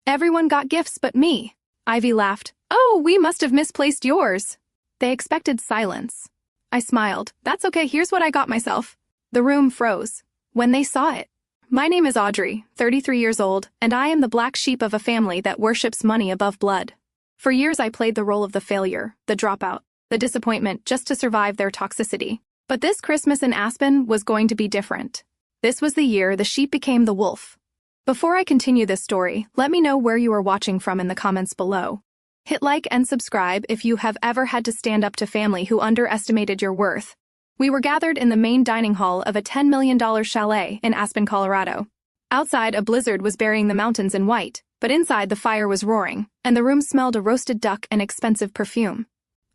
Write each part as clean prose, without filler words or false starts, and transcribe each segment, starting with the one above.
Everyone got gifts but me. Ivy laughed. Oh, we must have misplaced yours. They expected silence. I smiled. That's okay, here's what I got myself. The room froze when they saw it. My name is Audrey, 33 years old, and I am the black sheep of a family that worships money above blood. For years I played the role of the failure, the dropout, the disappointment just to survive their toxicity. But this Christmas in Aspen was going to be different. This was the year the sheep became the wolf. Before I continue this story, let me know where you are watching from in the comments below. Hit like and subscribe if you have ever had to stand up to family who underestimated your worth. We were gathered in the main dining hall of a $10 million chalet in Aspen, Colorado. Outside, a blizzard was burying the mountains in white, but inside the fire was roaring, and the room smelled of roasted duck and expensive perfume.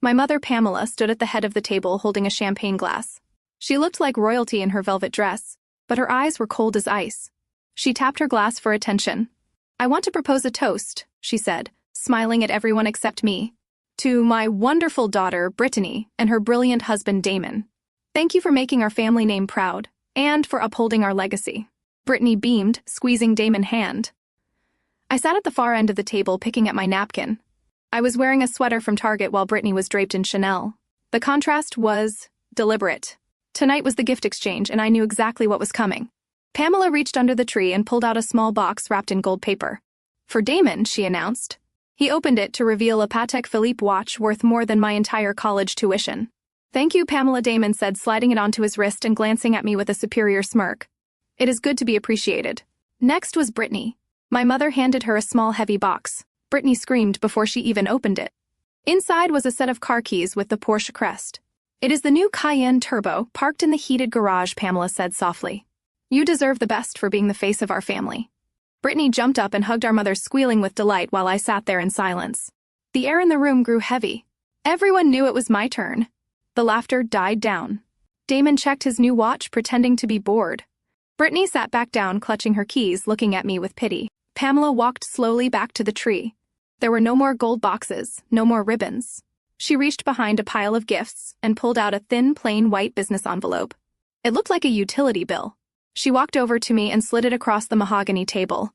My mother, Pamela, stood at the head of the table holding a champagne glass. She looked like royalty in her velvet dress, but her eyes were cold as ice. She tapped her glass for attention. I want to propose a toast, she said, smiling at everyone except me. To my wonderful daughter, Brittany, and her brilliant husband, Damon. Thank you for making our family name proud, and for upholding our legacy. Brittany beamed, squeezing Damon's hand. I sat at the far end of the table picking at my napkin. I was wearing a sweater from Target while Brittany was draped in Chanel. The contrast was deliberate. Tonight was the gift exchange, and I knew exactly what was coming. Pamela reached under the tree and pulled out a small box wrapped in gold paper. For Damon, she announced. He opened it to reveal a Patek Philippe watch worth more than my entire college tuition. Thank you, Pamela, Damon said, sliding it onto his wrist and glancing at me with a superior smirk. It is good to be appreciated. Next was Brittany. My mother handed her a small, heavy box. Brittany screamed before she even opened it. Inside was a set of car keys with the Porsche crest. It is the new Cayenne Turbo, parked in the heated garage, Pamela said softly. You deserve the best for being the face of our family. Brittany jumped up and hugged our mother, squealing with delight while I sat there in silence. The air in the room grew heavy. Everyone knew it was my turn. The laughter died down. Damon checked his new watch, pretending to be bored. Brittany sat back down, clutching her keys, looking at me with pity. Pamela walked slowly back to the tree. There were no more gold boxes, no more ribbons. She reached behind a pile of gifts and pulled out a thin, plain white business envelope. It looked like a utility bill. She walked over to me and slid it across the mahogany table.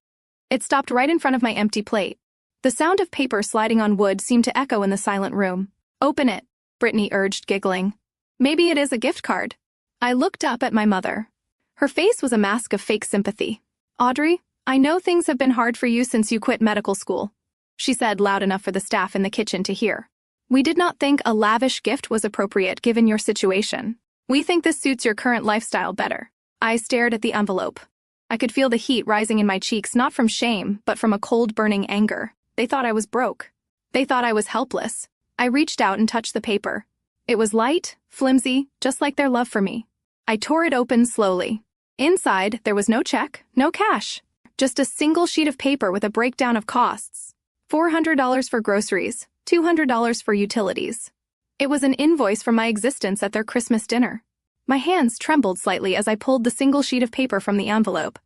It stopped right in front of my empty plate. The sound of paper sliding on wood seemed to echo in the silent room. Open it, Brittany urged, giggling. Maybe it is a gift card. I looked up at my mother. Her face was a mask of fake sympathy. Audrey, I know things have been hard for you since you quit medical school, she said loud enough for the staff in the kitchen to hear. We did not think a lavish gift was appropriate given your situation. We think this suits your current lifestyle better. I stared at the envelope. I could feel the heat rising in my cheeks, not from shame, but from a cold, burning anger. They thought I was broke. They thought I was helpless. I reached out and touched the paper. It was light, flimsy, just like their love for me. I tore it open slowly. Inside, there was no check, no cash. Just a single sheet of paper with a breakdown of costs. $400 for groceries, $200 for utilities. It was an invoice for my existence at their Christmas dinner. My hands trembled slightly as I pulled the single sheet of paper from the envelope.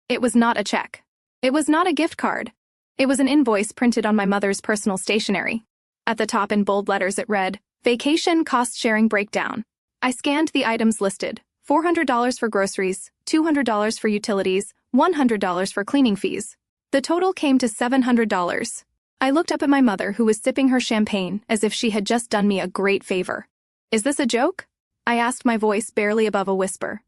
It was not a check. It was not a gift card. It was an invoice printed on my mother's personal stationery. At the top in bold letters it read, Vacation Cost Sharing Breakdown. I scanned the items listed, $400 for groceries, $200 for utilities, $100 for cleaning fees. The total came to $700. I looked up at my mother, who was sipping her champagne as if she had just done me a great favor. Is this a joke? I asked, my voice barely above a whisper.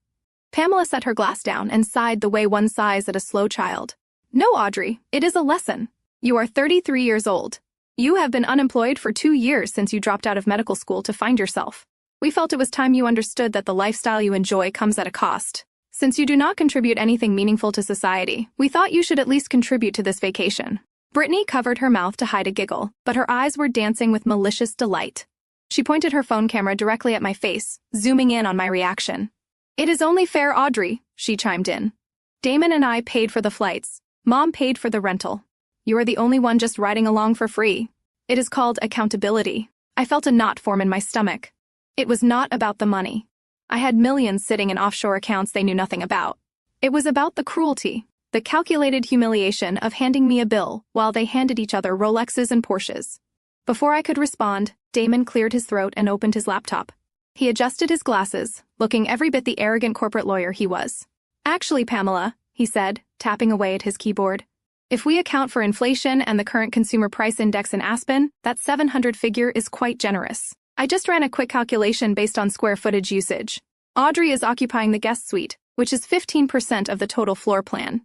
Pamela set her glass down and sighed the way one sighs at a slow child. No, Audrey, it is a lesson. You are 33 years old. You have been unemployed for 2 years since you dropped out of medical school to find yourself. We felt it was time you understood that the lifestyle you enjoy comes at a cost. Since you do not contribute anything meaningful to society, we thought you should at least contribute to this vacation. Brittany covered her mouth to hide a giggle, but her eyes were dancing with malicious delight. She pointed her phone camera directly at my face, zooming in on my reaction. It is only fair, Audrey, she chimed in. Damon and I paid for the flights. Mom paid for the rental. You are the only one just riding along for free. It is called accountability. I felt a knot form in my stomach. It was not about the money. I had millions sitting in offshore accounts they knew nothing about. It was about the cruelty, the calculated humiliation of handing me a bill while they handed each other Rolexes and Porsches. Before I could respond, Damon cleared his throat and opened his laptop. He adjusted his glasses, looking every bit the arrogant corporate lawyer he was. Actually, Pamela, he said, tapping away at his keyboard, If we account for inflation and the current consumer price index in Aspen, that 700 figure is quite generous. I just ran a quick calculation based on square footage usage. Audrey is occupying the guest suite, which is 15% of the total floor plan.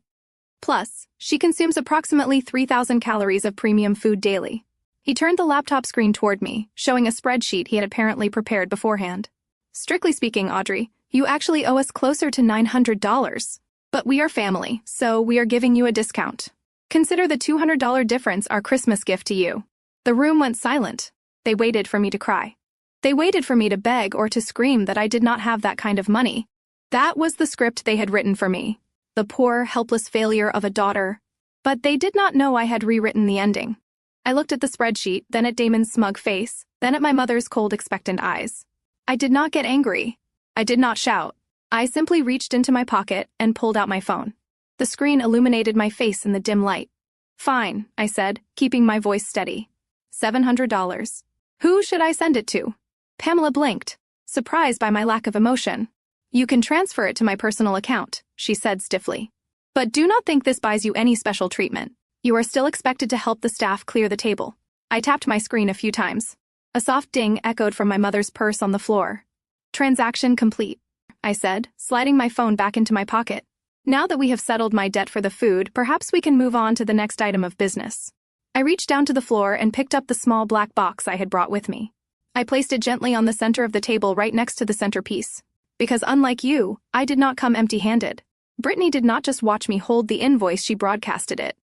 Plus, she consumes approximately 3,000 calories of premium food daily. He turned the laptop screen toward me, showing a spreadsheet he had apparently prepared beforehand. Strictly speaking, Audrey, you actually owe us closer to $900. But we are family, so we are giving you a discount. Consider the $200 difference our Christmas gift to you. The room went silent. They waited for me to cry. They waited for me to beg or to scream that I did not have that kind of money. That was the script they had written for me. The poor, helpless failure of a daughter. But they did not know I had rewritten the ending. I looked at the spreadsheet, then at Damon's smug face, then at my mother's cold, expectant eyes. I did not get angry. I did not shout. I simply reached into my pocket and pulled out my phone. The screen illuminated my face in the dim light. Fine, I said, keeping my voice steady. $700. Who should I send it to? Pamela blinked, surprised by my lack of emotion. You can transfer it to my personal account, she said stiffly. But do not think this buys you any special treatment. You are still expected to help the staff clear the table. I tapped my screen a few times. A soft ding echoed from my mother's purse on the floor. Transaction complete, I said, sliding my phone back into my pocket. Now that we have settled my debt for the food, perhaps we can move on to the next item of business. I reached down to the floor and picked up the small black box I had brought with me. I placed it gently on the center of the table right next to the centerpiece. Because unlike you, I did not come empty-handed. Brittany did not just watch me hold the invoice, she broadcasted it.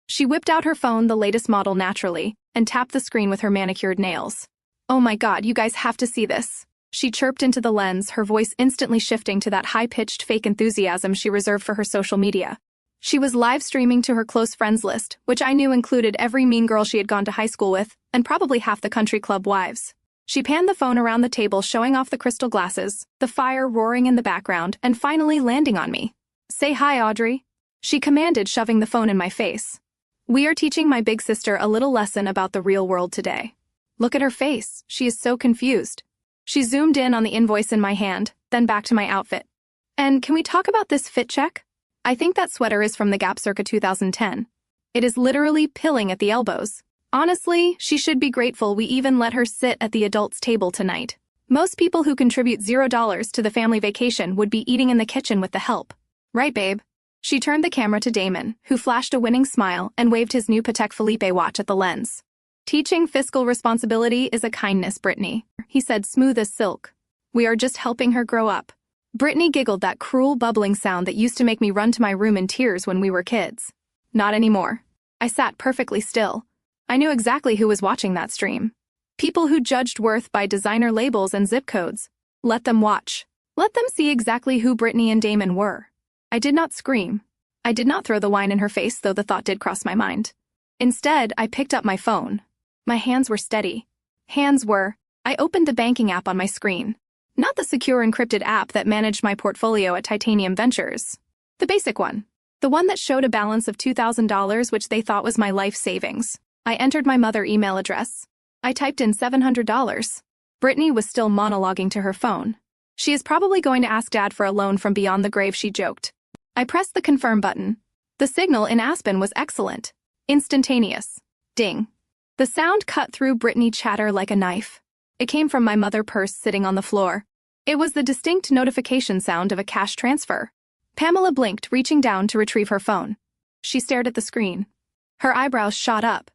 She whipped out her phone, the latest model naturally, and tapped the screen with her manicured nails. Oh my God, you guys have to see this. She chirped into the lens, her voice instantly shifting to that high-pitched fake enthusiasm she reserved for her social media. She was live streaming to her close friends list, which I knew included every mean girl she had gone to high school with, and probably half the country club wives. She panned the phone around the table, showing off the crystal glasses, the fire roaring in the background, and finally landing on me. Say hi, Audrey, she commanded, shoving the phone in my face. We are teaching my big sister a little lesson about the real world today. Look at her face, she is so confused. She zoomed in on the invoice in my hand, then back to my outfit. And can we talk about this fit check? I think that sweater is from the Gap circa 2010. It is literally pilling at the elbows. Honestly, she should be grateful we even let her sit at the adults' table tonight. Most people who contribute $0 to the family vacation would be eating in the kitchen with the help. Right, babe? She turned the camera to Damon, who flashed a winning smile and waved his new Patek Philippe watch at the lens. Teaching fiscal responsibility is a kindness, Brittany, he said, smooth as silk. We are just helping her grow up. Brittany giggled, that cruel bubbling sound that used to make me run to my room in tears when we were kids. Not anymore. I sat perfectly still. I knew exactly who was watching that stream. People who judged worth by designer labels and zip codes. Let them watch. Let them see exactly who Brittany and Damon were. I did not scream. I did not throw the wine in her face, though the thought did cross my mind. Instead, I picked up my phone. My hands were steady. I opened the banking app on my screen. Not the secure encrypted app that managed my portfolio at Titanium Ventures. The basic one. The one that showed a balance of $2,000, which they thought was my life savings. I entered my mother email address. I typed in $700. Brittany was still monologuing to her phone. She is probably going to ask Dad for a loan from beyond the grave, she joked. I pressed the confirm button. The signal in Aspen was excellent. Instantaneous. Ding. The sound cut through Brittany chatter like a knife. It came from my mother's purse sitting on the floor. It was the distinct notification sound of a cash transfer. Pamela blinked, reaching down to retrieve her phone. She stared at the screen. Her eyebrows shot up.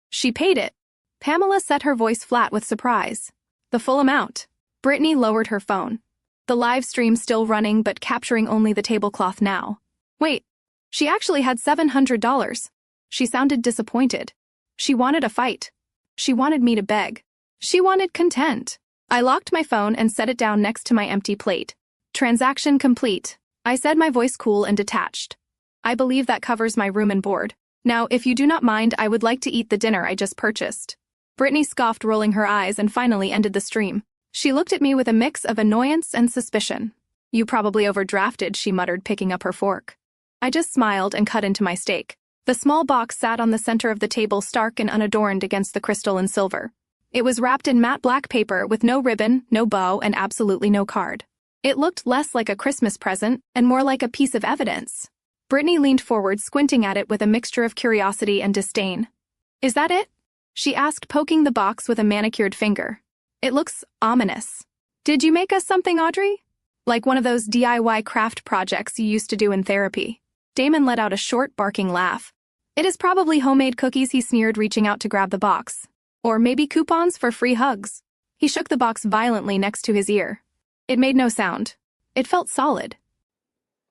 She paid it. Pamela set her voice flat with surprise. The full amount. Brittany lowered her phone. The live stream still running, but capturing only the tablecloth now. Wait, she actually had $700. She sounded disappointed. She wanted a fight. She wanted me to beg. She wanted content. I locked my phone and set it down next to my empty plate. Transaction complete. I said, my voice cool and detached. I believe that covers my room and board. Now, if you do not mind, I would like to eat the dinner I just purchased. Brittany scoffed, rolling her eyes, and finally ended the stream. She looked at me with a mix of annoyance and suspicion. You probably overdrafted, she muttered, picking up her fork. I just smiled and cut into my steak. The small box sat on the center of the table, stark and unadorned against the crystal and silver. It was wrapped in matte black paper with no ribbon, no bow, and absolutely no card. It looked less like a Christmas present and more like a piece of evidence. Brittany leaned forward, squinting at it with a mixture of curiosity and disdain. Is that it? She asked, poking the box with a manicured finger. It looks ominous. Did you make us something, Audrey? Like one of those DIY craft projects you used to do in therapy. Damon let out a short, barking laugh. It is probably homemade cookies, he sneered, reaching out to grab the box. Or maybe coupons for free hugs. He shook the box violently next to his ear. It made no sound. It felt solid.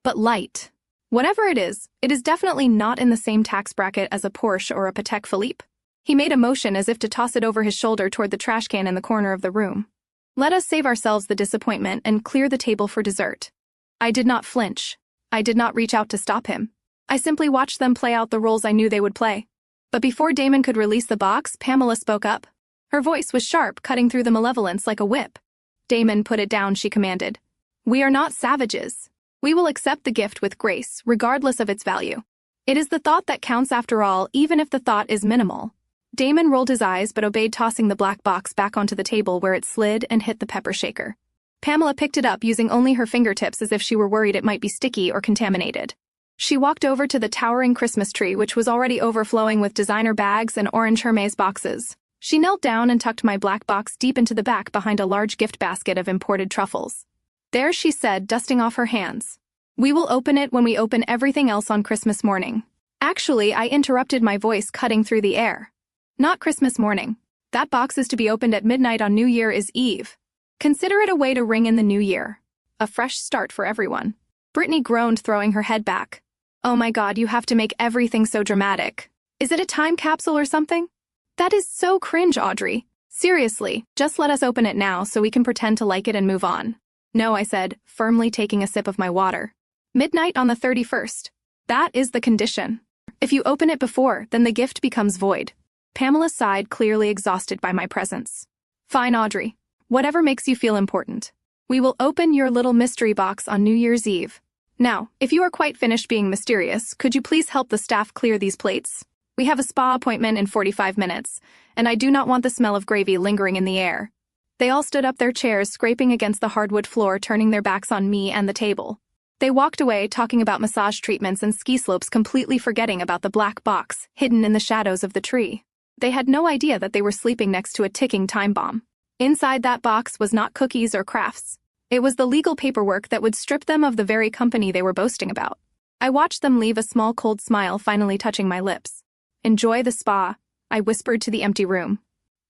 But light. Whatever it is definitely not in the same tax bracket as a Porsche or a Patek Philippe. He made a motion as if to toss it over his shoulder toward the trash can in the corner of the room. Let us save ourselves the disappointment and clear the table for dessert. I did not flinch. I did not reach out to stop him. I simply watched them play out the roles I knew they would play. But before Damon could release the box, Pamela spoke up. Her voice was sharp, cutting through the malevolence like a whip. Damon, put it down, she commanded. We are not savages. We will accept the gift with grace, regardless of its value. It is the thought that counts after all, even if the thought is minimal. Damon rolled his eyes but obeyed, tossing the black box back onto the table where it slid and hit the pepper shaker. Pamela picked it up, using only her fingertips as if she were worried it might be sticky or contaminated. She walked over to the towering Christmas tree, which was already overflowing with designer bags and orange Hermes boxes. She knelt down and tucked my black box deep into the back behind a large gift basket of imported truffles. There, she said, dusting off her hands. We will open it when we open everything else on Christmas morning. Actually, I interrupted, my voice cutting through the air. Not Christmas morning. That box is to be opened at midnight on New Year's Eve. Consider it a way to ring in the new year. A fresh start for everyone. Brittany groaned, throwing her head back. Oh my God, you have to make everything so dramatic. Is it a time capsule or something? That is so cringe, Audrey. Seriously, just let us open it now so we can pretend to like it and move on. No, I said, firmly taking a sip of my water. Midnight on the 31st. That is the condition. If you open it before, then the gift becomes void. Pamela sighed, clearly exhausted by my presence. Fine, Audrey. Whatever makes you feel important. We will open your little mystery box on New Year's Eve. Now, if you are quite finished being mysterious, could you please help the staff clear these plates? We have a spa appointment in 45 minutes, and I do not want the smell of gravy lingering in the air. They all stood up, their chairs scraping against the hardwood floor, turning their backs on me and the table. They walked away, talking about massage treatments and ski slopes, completely forgetting about the black box hidden in the shadows of the tree. They had no idea that they were sleeping next to a ticking time bomb. Inside that box was not cookies or crafts. It was the legal paperwork that would strip them of the very company they were boasting about. I watched them leave, a small cold smile finally touching my lips. Enjoy the spa, I whispered to the empty room.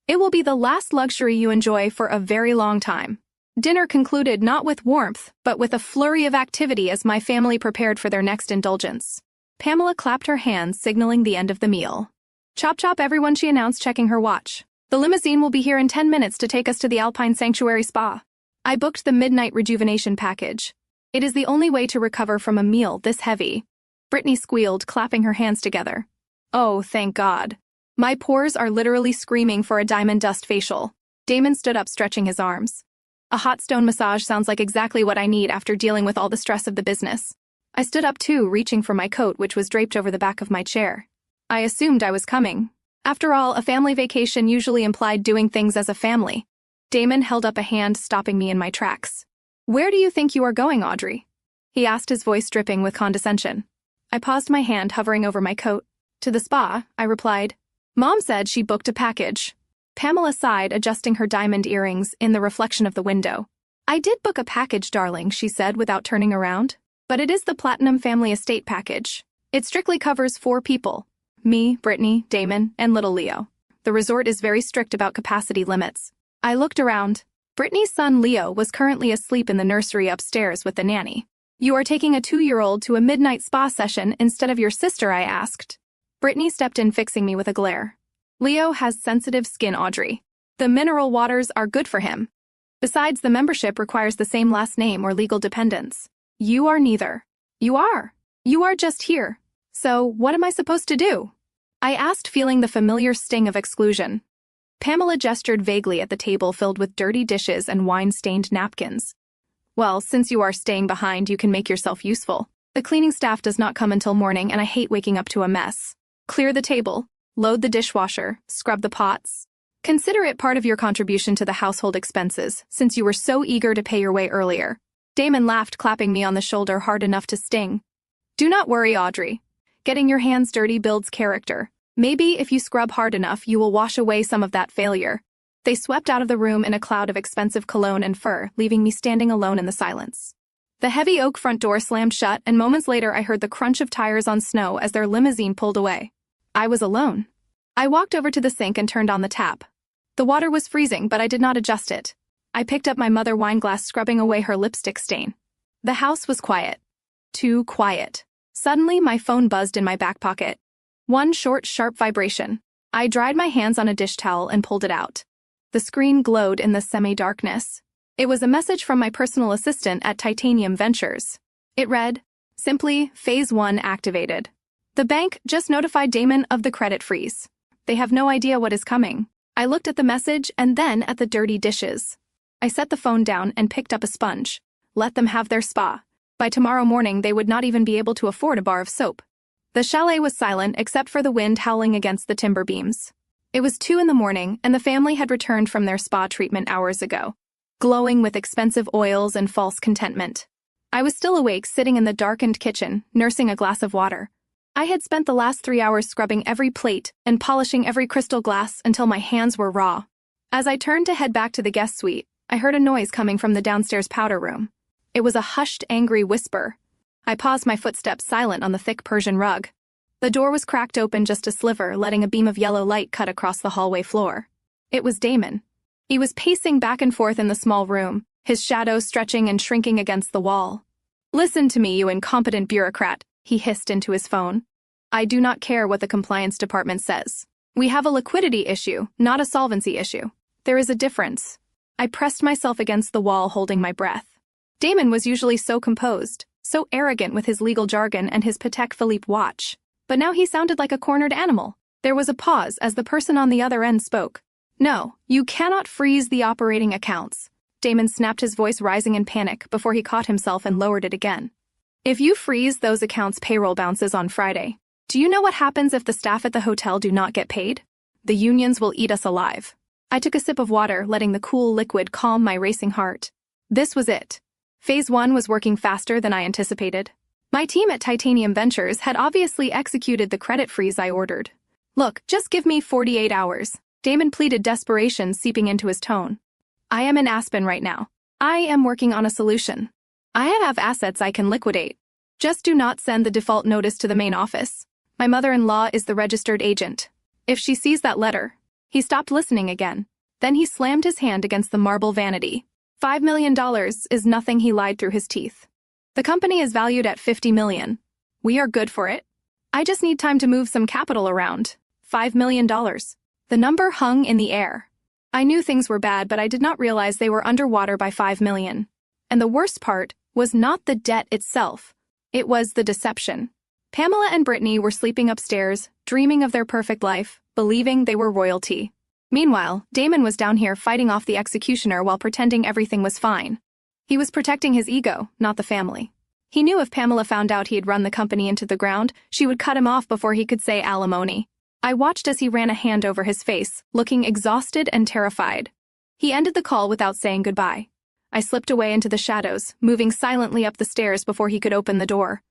It will be the last luxury you enjoy for a very long time. Dinner concluded not with warmth, but with a flurry of activity as my family prepared for their next indulgence. Pamela clapped her hands, signaling the end of the meal. Chop chop, everyone, she announced, checking her watch. The limousine will be here in 10 minutes to take us to the Alpine Sanctuary Spa. I booked the midnight rejuvenation package. It is the only way to recover from a meal this heavy. Brittany squealed, clapping her hands together. Oh, thank God. My pores are literally screaming for a diamond dust facial. Damon stood up, stretching his arms. A hot stone massage sounds like exactly what I need after dealing with all the stress of the business. I stood up too, reaching for my coat, which was draped over the back of my chair. I assumed I was coming. After all, a family vacation usually implied doing things as a family. Damon held up a hand, stopping me in my tracks. Where do you think you are going, Audrey? He asked, his voice dripping with condescension. I paused, my hand hovering over my coat. To the spa, I replied. Mom said she booked a package. Pamela sighed, adjusting her diamond earrings in the reflection of the window. I did book a package, darling, she said without turning around. But it is the Platinum Family Estate package. It strictly covers 4 people. Me, Brittany, Damon, and little Leo. The resort is very strict about capacity limits. I looked around. Brittany's son Leo was currently asleep in the nursery upstairs with the nanny. You are taking a 2-year-old to a midnight spa session instead of your sister, I asked. Brittany stepped in, fixing me with a glare. Leo has sensitive skin, Audrey. The mineral waters are good for him. Besides, the membership requires the same last name or legal dependents. You are neither. You are. You are just here. So, what am I supposed to do? I asked, feeling the familiar sting of exclusion. Pamela gestured vaguely at the table filled with dirty dishes and wine-stained napkins. Well, since you are staying behind, you can make yourself useful. The cleaning staff does not come until morning, and I hate waking up to a mess. Clear the table, load the dishwasher, scrub the pots. Consider it part of your contribution to the household expenses, since you were so eager to pay your way earlier. Damon laughed, clapping me on the shoulder hard enough to sting. Do not worry, Audrey. Getting your hands dirty builds character. Maybe if you scrub hard enough, you will wash away some of that failure. They swept out of the room in a cloud of expensive cologne and fur, leaving me standing alone in the silence. The heavy oak front door slammed shut, and moments later I heard the crunch of tires on snow as their limousine pulled away. I was alone. I walked over to the sink and turned on the tap. The water was freezing, but I did not adjust it. I picked up my mother wine glass, scrubbing away her lipstick stain. The house was quiet. Too quiet. Suddenly, my phone buzzed in my back pocket. One short, sharp vibration. I dried my hands on a dish towel and pulled it out. The screen glowed in the semi-darkness. It was a message from my personal assistant at Titanium Ventures. It read, simply, Phase 1 activated. The bank just notified Damon of the credit freeze. They have no idea what is coming. I looked at the message and then at the dirty dishes. I set the phone down and picked up a sponge. Let them have their spa. By tomorrow morning, they would not even be able to afford a bar of soap. The chalet was silent except for the wind howling against the timber beams. It was 2 a.m, and the family had returned from their spa treatment hours ago, glowing with expensive oils and false contentment. I was still awake, sitting in the darkened kitchen, nursing a glass of water. I had spent the last 3 hours scrubbing every plate and polishing every crystal glass until my hands were raw. As I turned to head back to the guest suite, I heard a noise coming from the downstairs powder room. It was a hushed, angry whisper. I paused, my footsteps silent on the thick Persian rug. The door was cracked open just a sliver, letting a beam of yellow light cut across the hallway floor. It was Damon. He was pacing back and forth in the small room, his shadow stretching and shrinking against the wall. "Listen to me, you incompetent bureaucrat," he hissed into his phone. "I do not care what the compliance department says. We have a liquidity issue, not a solvency issue. There is a difference." I pressed myself against the wall, holding my breath. Damon was usually so composed, so arrogant with his legal jargon and his Patek Philippe watch. But now he sounded like a cornered animal. There was a pause as the person on the other end spoke. "No, you cannot freeze the operating accounts." Damon snapped, his voice rising in panic before he caught himself and lowered it again. "If you freeze those accounts, payroll bounces on Friday. Do you know what happens if the staff at the hotel do not get paid? The unions will eat us alive." I took a sip of water, letting the cool liquid calm my racing heart. This was it. Phase 1 was working faster than I anticipated. My team at Titanium Ventures had obviously executed the credit freeze I ordered. "Look, just give me 48 hours. Damon pleaded, desperation seeping into his tone. "I am in Aspen right now. I am working on a solution. I have assets I can liquidate. Just do not send the default notice to the main office. My mother-in-law is the registered agent. If she sees that letter..." He stopped listening again. Then he slammed his hand against the marble vanity. $5 million is nothing, he lied through his teeth. "The company is valued at $50 million. We are good for it. I just need time to move some capital around. $5 million. The number hung in the air. I knew things were bad, but I did not realize they were underwater by $5 million. And the worst part was not the debt itself. It was the deception. Pamela and Brittany were sleeping upstairs, dreaming of their perfect life, believing they were royalty. Meanwhile, Damon was down here fighting off the executioner while pretending everything was fine. He was protecting his ego, not the family. He knew if Pamela found out he had run the company into the ground, she would cut him off before he could say alimony. I watched as he ran a hand over his face, looking exhausted and terrified. He ended the call without saying goodbye. I slipped away into the shadows, moving silently up the stairs before he could open the door.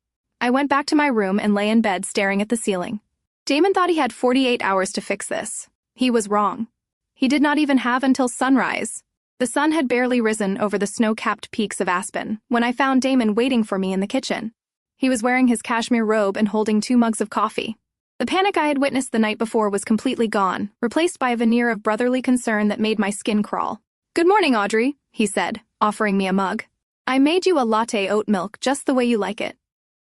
I went back to my room and lay in bed staring at the ceiling. Damon thought he had 48 hours to fix this. He was wrong. He did not even have until sunrise. The sun had barely risen over the snow-capped peaks of Aspen when I found Damon waiting for me in the kitchen. He was wearing his cashmere robe and holding 2 mugs of coffee. The panic I had witnessed the night before was completely gone, replaced by a veneer of brotherly concern that made my skin crawl. "Good morning, Audrey," he said, offering me a mug. "I made you a latte oat milk just the way you like it."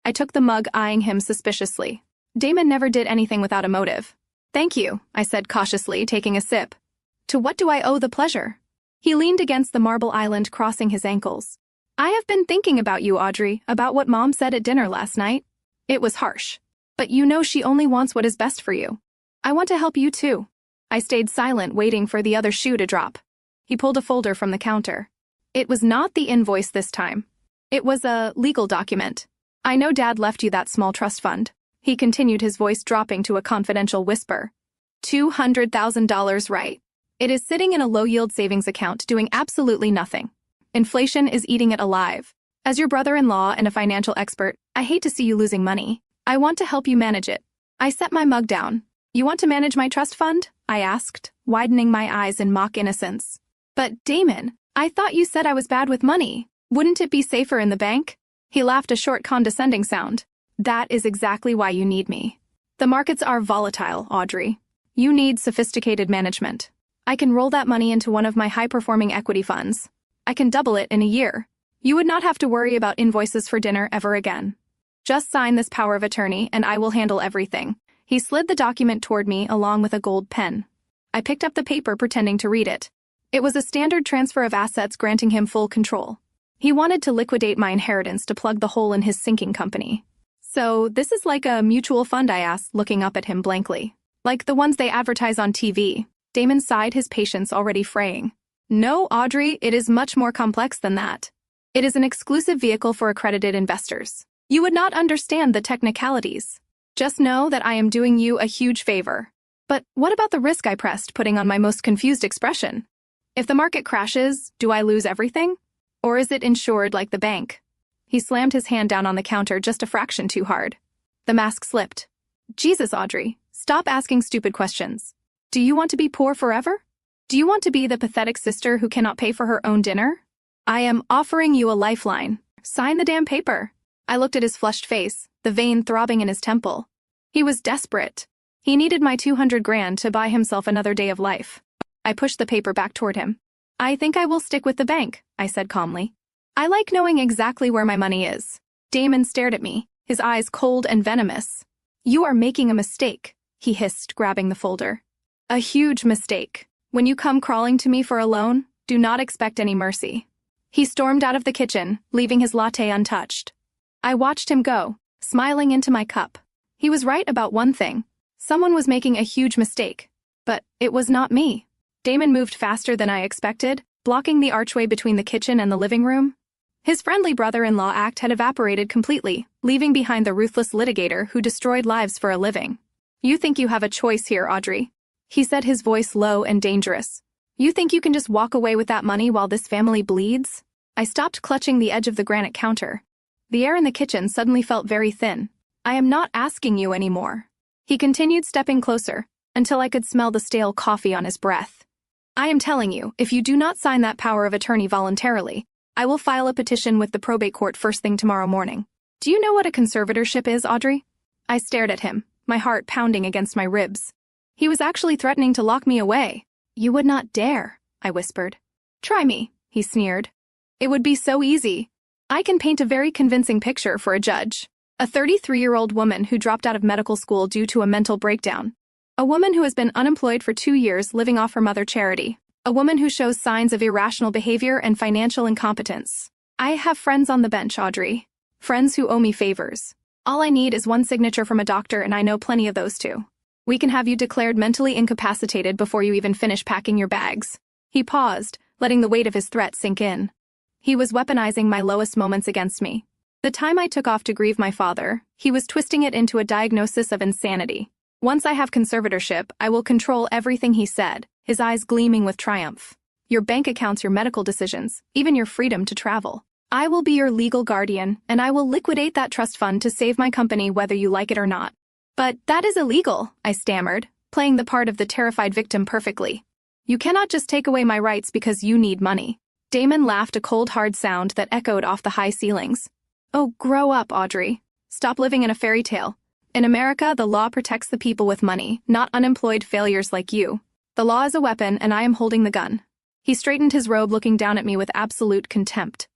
I took the mug, eyeing him suspiciously. Damon never did anything without a motive. "Thank you," I said cautiously, taking a sip. "To what do I owe the pleasure?" He leaned against the marble island, crossing his ankles. "I have been thinking about you, Audrey, about what Mom said at dinner last night. It was harsh. But you know she only wants what is best for you. I want to help you too." I stayed silent, waiting for the other shoe to drop. He pulled a folder from the counter. It was not the invoice this time. It was a legal document. "I know Dad left you that small trust fund," he continued, his voice dropping to a confidential whisper. $200,000, right? "It is sitting in a low-yield savings account doing absolutely nothing. Inflation is eating it alive. As your brother-in-law and a financial expert, I hate to see you losing money. I want to help you manage it. I set my mug down. You want to manage my trust fund? I asked, widening my eyes in mock innocence. But Damon, I thought you said I was bad with money. Wouldn't it be safer in the bank? He laughed a short condescending sound. That is exactly why you need me. The markets are volatile, Audrey. You need sophisticated management. I can roll that money into one of my high-performing equity funds. I can double it in a year. You would not have to worry about invoices for dinner ever again. Just sign this power of attorney and I will handle everything. He slid the document toward me along with a gold pen. I picked up the paper pretending to read it. It was a standard transfer of assets granting him full control. He wanted to liquidate my inheritance to plug the hole in his sinking company. So, this is like a mutual fund, I asked, looking up at him blankly. Like the ones they advertise on TV. Damon sighed, his patience already fraying. No, Audrey, it is much more complex than that. It is an exclusive vehicle for accredited investors. You would not understand the technicalities. Just know that I am doing you a huge favor. But what about the risk, I pressed, putting on my most confused expression? If the market crashes, do I lose everything? Or is it insured like the bank? He slammed his hand down on the counter just a fraction too hard. The mask slipped. Jesus, Audrey, stop asking stupid questions. Do you want to be poor forever? Do you want to be the pathetic sister who cannot pay for her own dinner? I am offering you a lifeline. Sign the damn paper. I looked at his flushed face, the vein throbbing in his temple. He was desperate. He needed my 200 grand to buy himself another day of life. I pushed the paper back toward him. I think I will stick with the bank, I said calmly. I like knowing exactly where my money is. Damon stared at me, his eyes cold and venomous. You are making a mistake, he hissed, grabbing the folder. A huge mistake. When you come crawling to me for a loan, do not expect any mercy. He stormed out of the kitchen, leaving his latte untouched. I watched him go, smiling into my cup. He was right about one thing. Someone was making a huge mistake. But it was not me. Damon moved faster than I expected, blocking the archway between the kitchen and the living room. His friendly brother-in-law act had evaporated completely, leaving behind the ruthless litigator who destroyed lives for a living. You think you have a choice here, Audrey? He said, his voice low and dangerous. You think you can just walk away with that money while this family bleeds? I stopped clutching the edge of the granite counter. The air in the kitchen suddenly felt very thin. I am not asking you anymore. He continued stepping closer, until I could smell the stale coffee on his breath. I am telling you, if you do not sign that power of attorney voluntarily, I will file a petition with the probate court first thing tomorrow morning. Do you know what a conservatorship is, Audrey? I stared at him, my heart pounding against my ribs. He was actually threatening to lock me away. You would not dare, I whispered. Try me, he sneered. It would be so easy. I can paint a very convincing picture for a judge. A 33-year-old woman who dropped out of medical school due to a mental breakdown. A woman who has been unemployed for 2 years living off her mother charity. A woman who shows signs of irrational behavior and financial incompetence. I have friends on the bench, Audrey. Friends who owe me favors. All I need is one signature from a doctor, and I know plenty of those too. We can have you declared mentally incapacitated before you even finish packing your bags. He paused, letting the weight of his threat sink in. He was weaponizing my lowest moments against me. The time I took off to grieve my father, he was twisting it into a diagnosis of insanity. Once I have conservatorship, I will control everything, he said, his eyes gleaming with triumph. Your bank accounts, your medical decisions, even your freedom to travel. I will be your legal guardian, and I will liquidate that trust fund to save my company whether you like it or not. But that is illegal, I stammered, playing the part of the terrified victim perfectly. You cannot just take away my rights because you need money. Damon laughed, a cold, hard sound that echoed off the high ceilings. Oh, grow up, Audrey. Stop living in a fairy tale. In America, the law protects the people with money, not unemployed failures like you. The law is a weapon, and I am holding the gun. He straightened his robe, looking down at me with absolute contempt.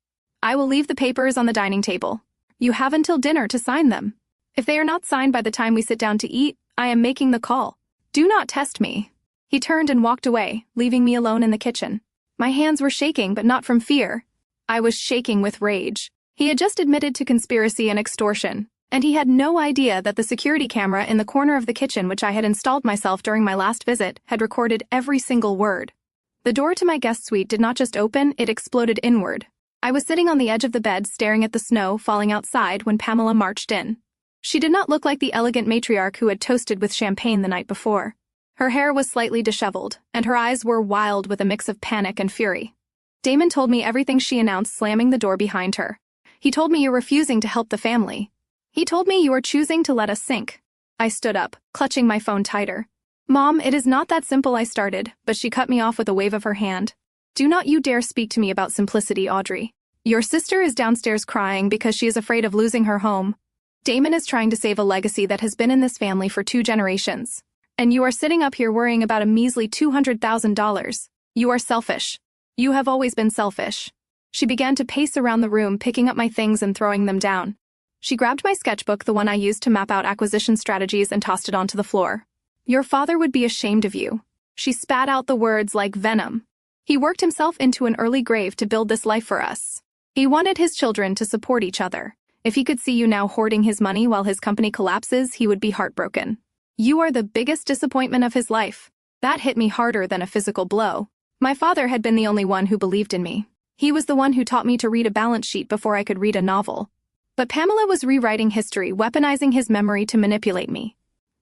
I will leave the papers on the dining table. You have until dinner to sign them. If they are not signed by the time we sit down to eat, I am making the call. Do not test me. He turned and walked away, leaving me alone in the kitchen. My hands were shaking, but not from fear. I was shaking with rage. He had just admitted to conspiracy and extortion, and he had no idea that the security camera in the corner of the kitchen, which I had installed myself during my last visit, had recorded every single word. The door to my guest suite did not just open, it exploded inward. I was sitting on the edge of the bed staring at the snow falling outside when Pamela marched in. She did not look like the elegant matriarch who had toasted with champagne the night before. Her hair was slightly disheveled, and her eyes were wild with a mix of panic and fury. Damon told me everything she announced, slamming the door behind her. He told me you're refusing to help the family. He told me you are choosing to let us sink. I stood up, clutching my phone tighter. Mom, it is not that simple, I started, but she cut me off with a wave of her hand. Do not you dare speak to me about simplicity, Audrey. Your sister is downstairs crying because she is afraid of losing her home. Damon is trying to save a legacy that has been in this family for 2 generations. And you are sitting up here worrying about a measly $200,000. You are selfish. You have always been selfish. She began to pace around the room, picking up my things and throwing them down. She grabbed my sketchbook, the one I used to map out acquisition strategies, and tossed it onto the floor. Your father would be ashamed of you. She spat out the words like venom. He worked himself into an early grave to build this life for us. He wanted his children to support each other. If he could see you now hoarding his money while his company collapses, he would be heartbroken. You are the biggest disappointment of his life. That hit me harder than a physical blow. My father had been the only one who believed in me. He was the one who taught me to read a balance sheet before I could read a novel. But Pamela was rewriting history, weaponizing his memory to manipulate me.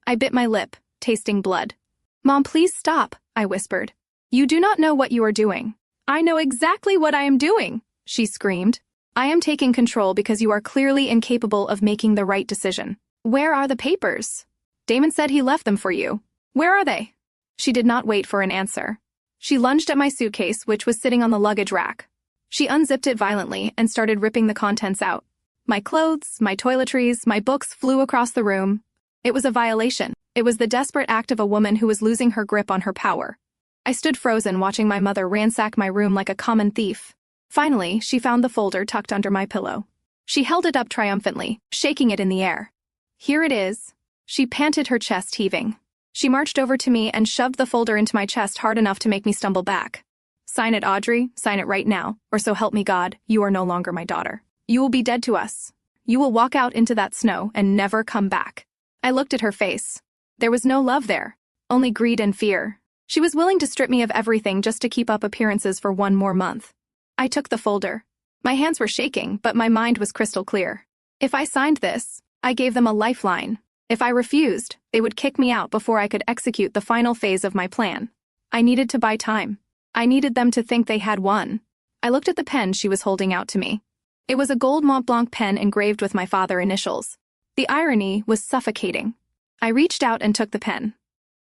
I bit my lip, tasting blood. Mom, please stop, I whispered. You do not know what you are doing. I know exactly what I am doing, she screamed. I am taking control because you are clearly incapable of making the right decision. Where are the papers? Damon said he left them for you. Where are they? She did not wait for an answer. She lunged at my suitcase, which was sitting on the luggage rack. She unzipped it violently and started ripping the contents out. My clothes, my toiletries, my books flew across the room. It was a violation. It was the desperate act of a woman who was losing her grip on her power. I stood frozen, watching my mother ransack my room like a common thief. Finally, she found the folder tucked under my pillow. She held it up triumphantly, shaking it in the air. Here it is. She panted, her chest heaving. She marched over to me and shoved the folder into my chest hard enough to make me stumble back. Sign it, Audrey. Sign it right now, or so help me God, you are no longer my daughter. You will be dead to us. You will walk out into that snow and never come back. I looked at her face. There was no love there, only greed and fear. She was willing to strip me of everything just to keep up appearances for 1 more month. I took the folder. My hands were shaking, but my mind was crystal clear. If I signed this, I gave them a lifeline. If I refused, they would kick me out before I could execute the final phase of my plan. I needed to buy time. I needed them to think they had won. I looked at the pen she was holding out to me. It was a gold Mont Blanc pen engraved with my father's initials. The irony was suffocating. I reached out and took the pen.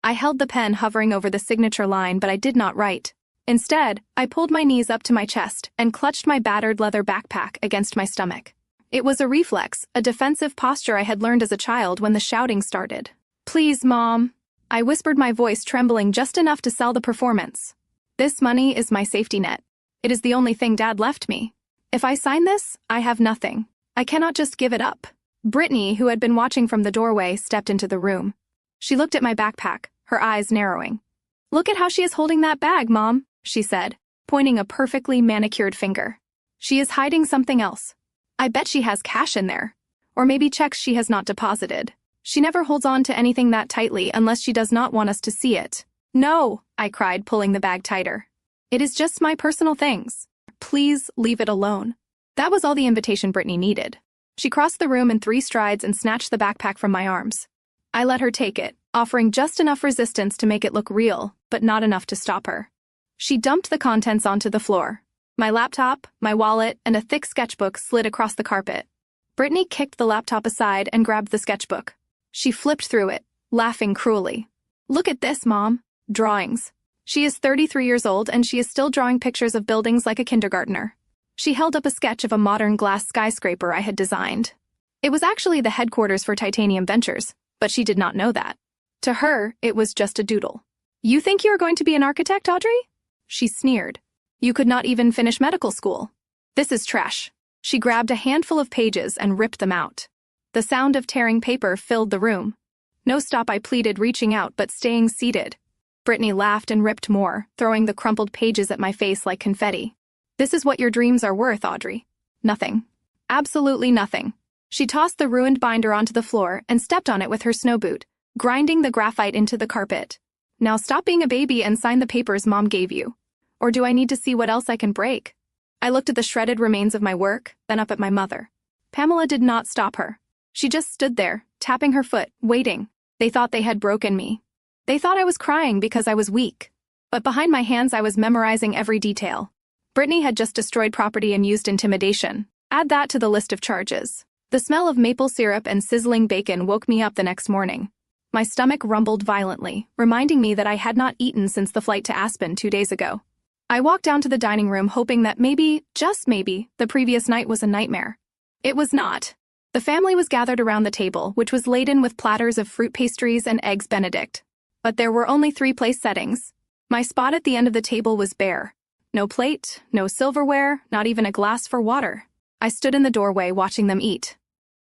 I held the pen hovering over the signature line, but I did not write. Instead, I pulled my knees up to my chest and clutched my battered leather backpack against my stomach. It was a reflex, a defensive posture I had learned as a child when the shouting started. Please, Mom. I whispered, my voice trembling just enough to sell the performance. This money is my safety net. It is the only thing Dad left me. If I sign this, I have nothing. I cannot just give it up. Brittany, who had been watching from the doorway, stepped into the room. She looked at my backpack, her eyes narrowing. Look at how she is holding that bag, Mom, she said, pointing a perfectly manicured finger. She is hiding something else. I bet she has cash in there. Or maybe checks she has not deposited. She never holds on to anything that tightly unless she does not want us to see it. No, I cried, pulling the bag tighter. It is just my personal things. Please leave it alone. That was all the invitation Brittany needed. She crossed the room in 3 strides and snatched the backpack from my arms. I let her take it, offering just enough resistance to make it look real, but not enough to stop her. She dumped the contents onto the floor. My laptop, my wallet, and a thick sketchbook slid across the carpet. Brittany kicked the laptop aside and grabbed the sketchbook. She flipped through it, laughing cruelly. Look at this, Mom. Drawings. She is 33 years old and she is still drawing pictures of buildings like a kindergartner. She held up a sketch of a modern glass skyscraper I had designed. It was actually the headquarters for Titanium Ventures, but she did not know that. To her, it was just a doodle. You think you are going to be an architect, Audrey? She sneered. You could not even finish medical school. This is trash. She grabbed a handful of pages and ripped them out. The sound of tearing paper filled the room. No, stop, I pleaded, reaching out but staying seated. Brittany laughed and ripped more, throwing the crumpled pages at my face like confetti. This is what your dreams are worth, Audrey. Nothing. Absolutely nothing. She tossed the ruined binder onto the floor and stepped on it with her snow boot, grinding the graphite into the carpet. Now stop being a baby and sign the papers Mom gave you. Or do I need to see what else I can break? I looked at the shredded remains of my work, then up at my mother. Pamela did not stop her. She just stood there, tapping her foot, waiting. They thought they had broken me. They thought I was crying because I was weak. But behind my hands I was memorizing every detail. Brittany had just destroyed property and used intimidation. Add that to the list of charges. The smell of maple syrup and sizzling bacon woke me up the next morning. My stomach rumbled violently, reminding me that I had not eaten since the flight to Aspen 2 days ago. I walked down to the dining room hoping that maybe, just maybe, the previous night was a nightmare. It was not. The family was gathered around the table, which was laden with platters of fruit pastries and eggs Benedict. But there were only 3 place settings. My spot at the end of the table was bare. No plate, no silverware, not even a glass for water. I stood in the doorway watching them eat.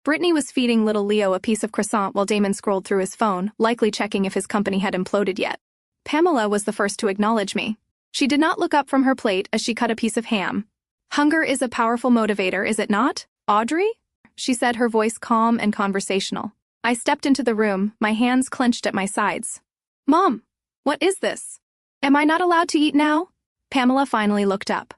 Brittany was feeding little Leo a piece of croissant while Damon scrolled through his phone, likely checking if his company had imploded yet. Pamela was the first to acknowledge me. She did not look up from her plate as she cut a piece of ham. Hunger is a powerful motivator, is it not, Audrey? She said, her voice calm and conversational. I stepped into the room, my hands clenched at my sides. Mom, what is this? Am I not allowed to eat now? Pamela finally looked up.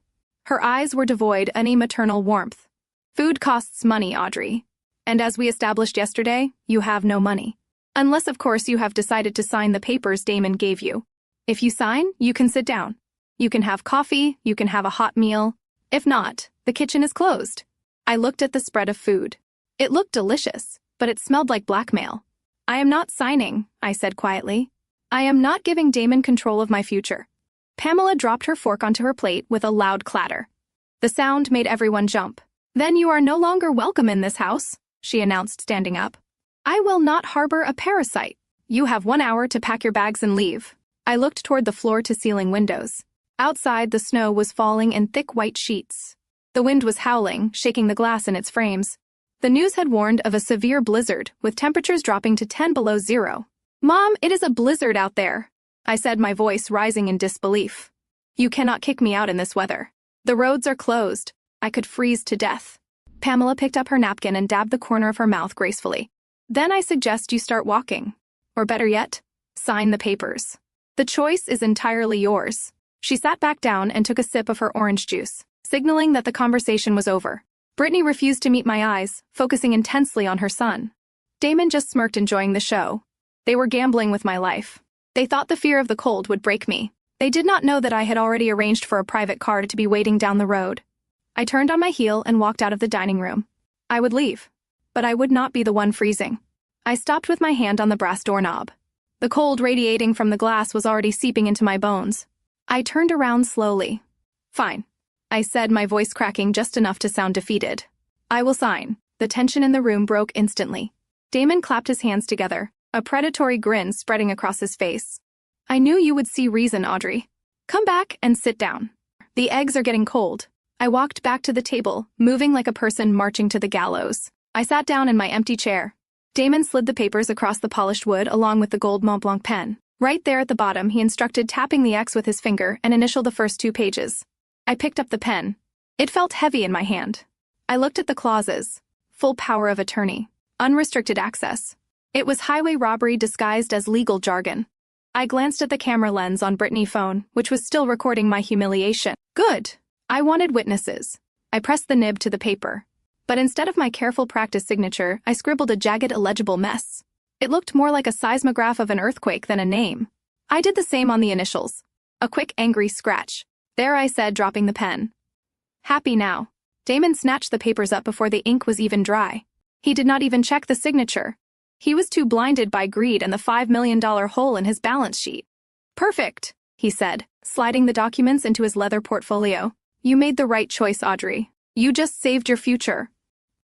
Her eyes were devoid of any maternal warmth. Food costs money, Audrey. And as we established yesterday, you have no money. Unless, of course, you have decided to sign the papers Damon gave you. If you sign, you can sit down. You can have coffee, you can have a hot meal. If not, the kitchen is closed. I looked at the spread of food. It looked delicious, but it smelled like blackmail. I am not signing, I said quietly. I am not giving Damon control of my future. Pamela dropped her fork onto her plate with a loud clatter. The sound made everyone jump. Then you are no longer welcome in this house, she announced, standing up. I will not harbor a parasite. You have 1 hour to pack your bags and leave. I looked toward the floor-to-ceiling windows. Outside, the snow was falling in thick white sheets. The wind was howling, shaking the glass in its frames. The news had warned of a severe blizzard, with temperatures dropping to 10 below zero. Mom, it is a blizzard out there, I said, my voice rising in disbelief. You cannot kick me out in this weather. The roads are closed. I could freeze to death. Pamela picked up her napkin and dabbed the corner of her mouth gracefully. Then I suggest you start walking. Or better yet, sign the papers. The choice is entirely yours. She sat back down and took a sip of her orange juice, signaling that the conversation was over. Brittany refused to meet my eyes, focusing intensely on her son. Damon just smirked, enjoying the show. They were gambling with my life. They thought the fear of the cold would break me. They did not know that I had already arranged for a private car to be waiting down the road. I turned on my heel and walked out of the dining room. I would leave, but I would not be the one freezing. I stopped with my hand on the brass doorknob. The cold radiating from the glass was already seeping into my bones. I turned around slowly. Fine, I said, my voice cracking just enough to sound defeated. I will sign. The tension in the room broke instantly. Damon clapped his hands together, a predatory grin spreading across his face. I knew you would see reason, Audrey. Come back and sit down. The eggs are getting cold. I walked back to the table, moving like a person marching to the gallows. I sat down in my empty chair. Damon slid the papers across the polished wood along with the gold Mont Blanc pen. Right there at the bottom, he instructed, tapping the X with his finger, and initialed the first 2 pages. I picked up the pen. It felt heavy in my hand. I looked at the clauses. Full power of attorney. Unrestricted access. It was highway robbery disguised as legal jargon. I glanced at the camera lens on Brittany's phone, which was still recording my humiliation. Good. I wanted witnesses. I pressed the nib to the paper. But instead of my careful practice signature, I scribbled a jagged, illegible mess. It looked more like a seismograph of an earthquake than a name. I did the same on the initials. A quick, angry scratch. There, I said, dropping the pen. Happy now. Damon snatched the papers up before the ink was even dry. He did not even check the signature. He was too blinded by greed and the $5 million hole in his balance sheet. Perfect, he said, sliding the documents into his leather portfolio. You made the right choice, Audrey. You just saved your future.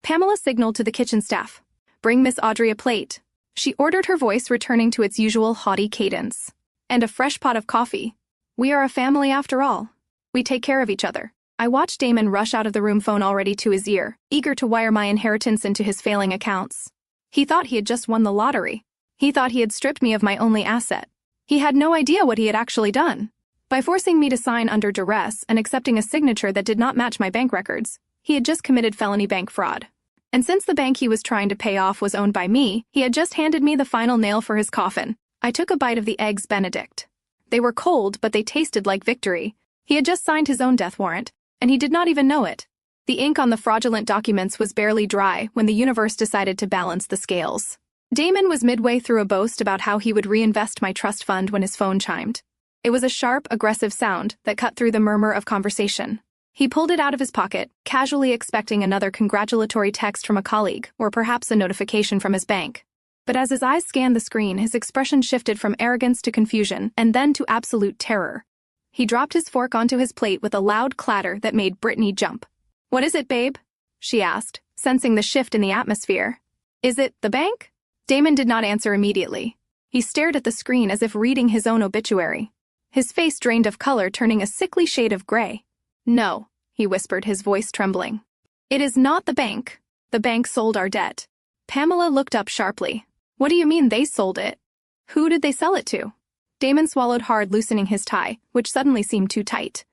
Pamela signaled to the kitchen staff. Bring Miss Audrey a plate. She ordered, her voice returning to its usual haughty cadence. And a fresh pot of coffee. We are a family after all. We take care of each other. I watched Damon rush out of the room, phone already to his ear, eager to wire my inheritance into his failing accounts. He thought he had just won the lottery. He thought he had stripped me of my only asset. He had no idea what he had actually done. By forcing me to sign under duress and accepting a signature that did not match my bank records, he had just committed felony bank fraud. And since the bank he was trying to pay off was owned by me, he had just handed me the final nail for his coffin. I took a bite of the eggs Benedict. They were cold, but they tasted like victory. He had just signed his own death warrant, and he did not even know it. The ink on the fraudulent documents was barely dry when the universe decided to balance the scales. Damon was midway through a boast about how he would reinvest my trust fund when his phone chimed. It was a sharp, aggressive sound that cut through the murmur of conversation. He pulled it out of his pocket, casually expecting another congratulatory text from a colleague or perhaps a notification from his bank. But as his eyes scanned the screen, his expression shifted from arrogance to confusion and then to absolute terror. He dropped his fork onto his plate with a loud clatter that made Brittany jump. "What is it, babe?" she asked, sensing the shift in the atmosphere. "Is it the bank?" Damon did not answer immediately. He stared at the screen as if reading his own obituary. His face drained of color, turning a sickly shade of gray. "No," he whispered, his voice trembling. "It is not the bank. The bank sold our debt." Pamela looked up sharply. "What do you mean they sold it? Who did they sell it to?" Damon swallowed hard, loosening his tie, which suddenly seemed too tight.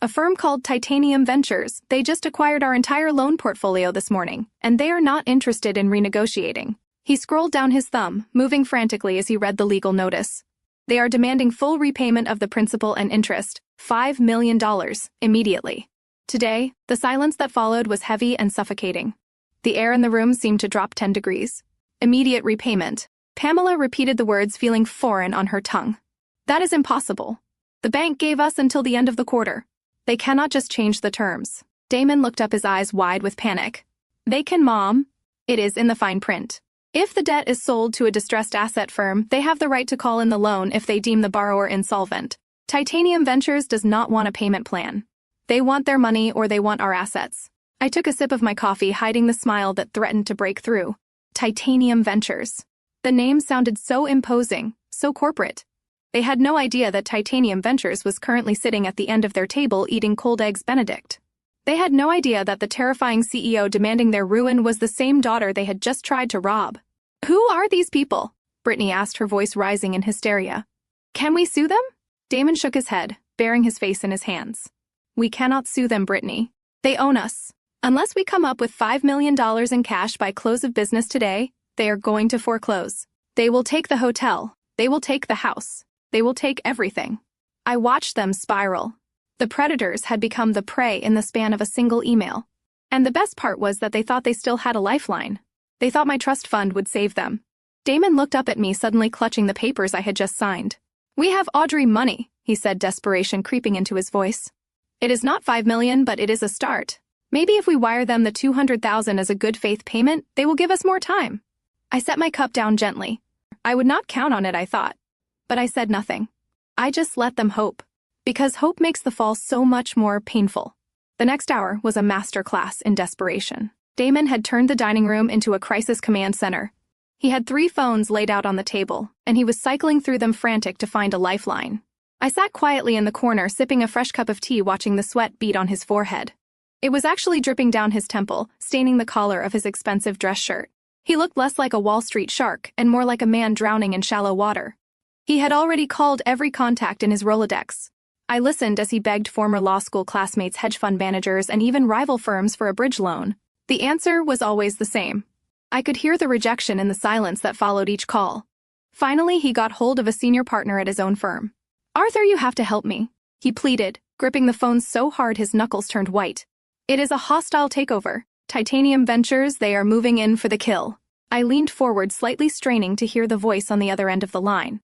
"A firm called Titanium Ventures. They just acquired our entire loan portfolio this morning, and they are not interested in renegotiating." He scrolled down his thumb, moving frantically as he read the legal notice. "They are demanding full repayment of the principal and interest, $5 million, immediately." Today, the silence that followed was heavy and suffocating. The air in the room seemed to drop 10 degrees. "Immediate repayment." Pamela repeated the words, feeling foreign on her tongue. "That is impossible. The bank gave us until the end of the quarter. They cannot just change the terms." Damon looked up, his eyes wide with panic. "They can, Mom. It is in the fine print. If the debt is sold to a distressed asset firm, they have the right to call in the loan if they deem the borrower insolvent. Titanium Ventures does not want a payment plan. They want their money or they want our assets." I took a sip of my coffee, hiding the smile that threatened to break through. Titanium Ventures. The name sounded so imposing, so corporate. They had no idea that Titanium Ventures was currently sitting at the end of their table eating cold eggs Benedict. They had no idea that the terrifying CEO demanding their ruin was the same daughter they had just tried to rob. "Who are these people?" Brittany asked, her voice rising in hysteria. "Can we sue them?" Damon shook his head, burying his face in his hands. "We cannot sue them, Brittany. They own us. Unless we come up with $5 million in cash by close of business today, they are going to foreclose. They will take the hotel. They will take the house. They will take everything." I watched them spiral. The predators had become the prey in the span of a single email. And the best part was that they thought they still had a lifeline. They thought my trust fund would save them. Damon looked up at me, suddenly clutching the papers I had just signed. "We have Audrey money," he said, desperation creeping into his voice. "It is not $5 million, but it is a start. Maybe if we wire them the $200,000 as a good faith payment, they will give us more time." I set my cup down gently. I would not count on it, I thought. But I said nothing. I just let them hope. Because hope makes the fall so much more painful. The next hour was a master class in desperation. Damon had turned the dining room into a crisis command center. He had 3 phones laid out on the table, and he was cycling through them, frantic to find a lifeline. I sat quietly in the corner, sipping a fresh cup of tea, watching the sweat bead on his forehead. It was actually dripping down his temple, staining the collar of his expensive dress shirt. He looked less like a Wall Street shark and more like a man drowning in shallow water. He had already called every contact in his Rolodex. I listened as he begged former law school classmates, hedge fund managers, and even rival firms for a bridge loan. The answer was always the same. I could hear the rejection in the silence that followed each call. Finally, he got hold of a senior partner at his own firm. "Arthur, you have to help me," he pleaded, gripping the phone so hard his knuckles turned white. "It is a hostile takeover. Titanium Ventures, they are moving in for the kill." I leaned forward, slightly straining to hear the voice on the other end of the line.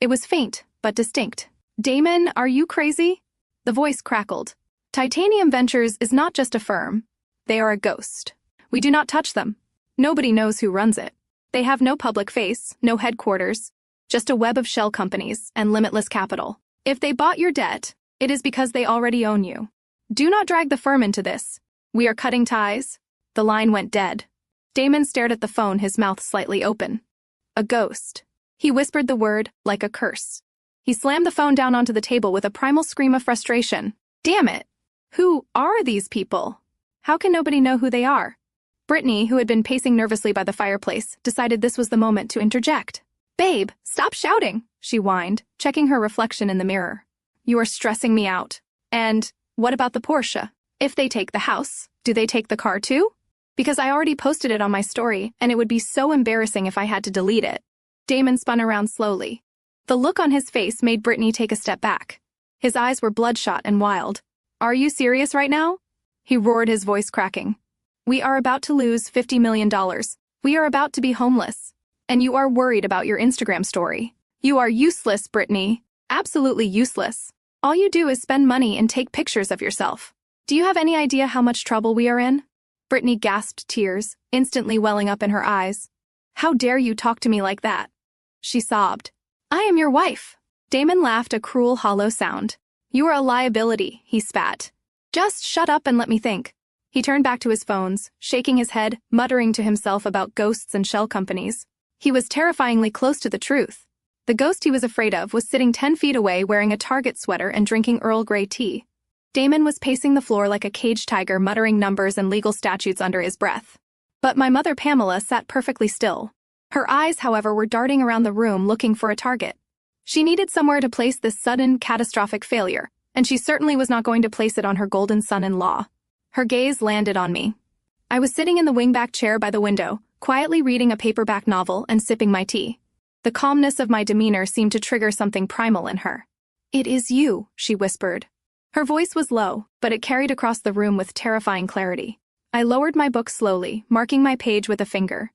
It was faint, but distinct. "Damon, are you crazy?" The voice crackled. "Titanium Ventures is not just a firm. They are a ghost. We do not touch them. Nobody knows who runs it. They have no public face, no headquarters, just a web of shell companies and limitless capital. If they bought your debt, it is because they already own you. Do not drag the firm into this. We are cutting ties." The line went dead. Damon stared at the phone, his mouth slightly open. "A ghost." He whispered the word like a curse. He slammed the phone down onto the table with a primal scream of frustration. Damn it! Who are these people? How can nobody know who they are? Brittany, who had been pacing nervously by the fireplace, decided this was the moment to interject. "Babe, stop shouting," she whined, checking her reflection in the mirror. "You are stressing me out. And what about the Porsche? If they take the house, do they take the car too? Because I already posted it on my story, and it would be so embarrassing if I had to delete it." Damon spun around slowly. The look on his face made Brittany take a step back. His eyes were bloodshot and wild. "Are you serious right now?" He roared, his voice cracking. "We are about to lose $50 million. We are about to be homeless. And you are worried about your Instagram story. You are useless, Brittany. Absolutely useless. All you do is spend money and take pictures of yourself. Do you have any idea how much trouble we are in? Brittany gasped, tears instantly welling up in her eyes. How dare you talk to me like that? She sobbed. I am your wife. Damon laughed a cruel, hollow sound. You are a liability, he spat. Just shut up and let me think. He turned back to his phones, shaking his head, muttering to himself about ghosts and shell companies. He was terrifyingly close to the truth. The ghost he was afraid of was sitting 10 feet away wearing a Target sweater and drinking Earl Grey tea. Damon was pacing the floor like a caged tiger, muttering numbers and legal statutes under his breath. But my mother Pamela sat perfectly still. Her eyes, however, were darting around the room looking for a target. She needed somewhere to place this sudden, catastrophic failure, and she certainly was not going to place it on her golden son-in-law. Her gaze landed on me. I was sitting in the wingback chair by the window, quietly reading a paperback novel and sipping my tea. The calmness of my demeanor seemed to trigger something primal in her. It is you, she whispered. Her voice was low, but it carried across the room with terrifying clarity. I lowered my book slowly, marking my page with a finger.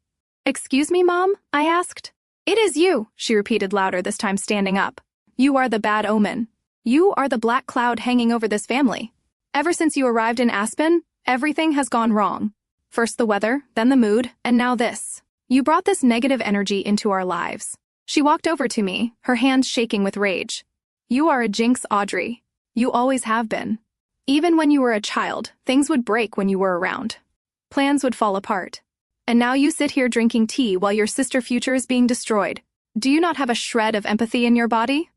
Excuse me, Mom? I asked. It is you, she repeated louder, this time standing up. You are the bad omen. You are the black cloud hanging over this family. Ever since you arrived in Aspen, everything has gone wrong. First the weather, then the mood, and now this. You brought this negative energy into our lives. She walked over to me, her hands shaking with rage. You are a jinx, Audrey. You always have been. Even when you were a child, things would break when you were around. Plans would fall apart. And now you sit here drinking tea while your sister's future is being destroyed. Do you not have a shred of empathy in your body?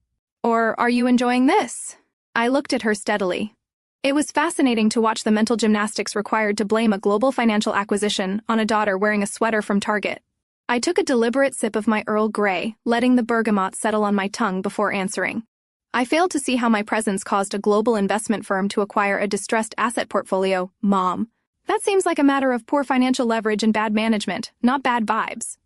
Or are you enjoying this? I looked at her steadily. It was fascinating to watch the mental gymnastics required to blame a global financial acquisition on a daughter wearing a sweater from Target. I took a deliberate sip of my Earl Grey, letting the bergamot settle on my tongue before answering. I failed to see how my presence caused a global investment firm to acquire a distressed asset portfolio, Mom. That seems like a matter of poor financial leverage and bad management, not bad vibes.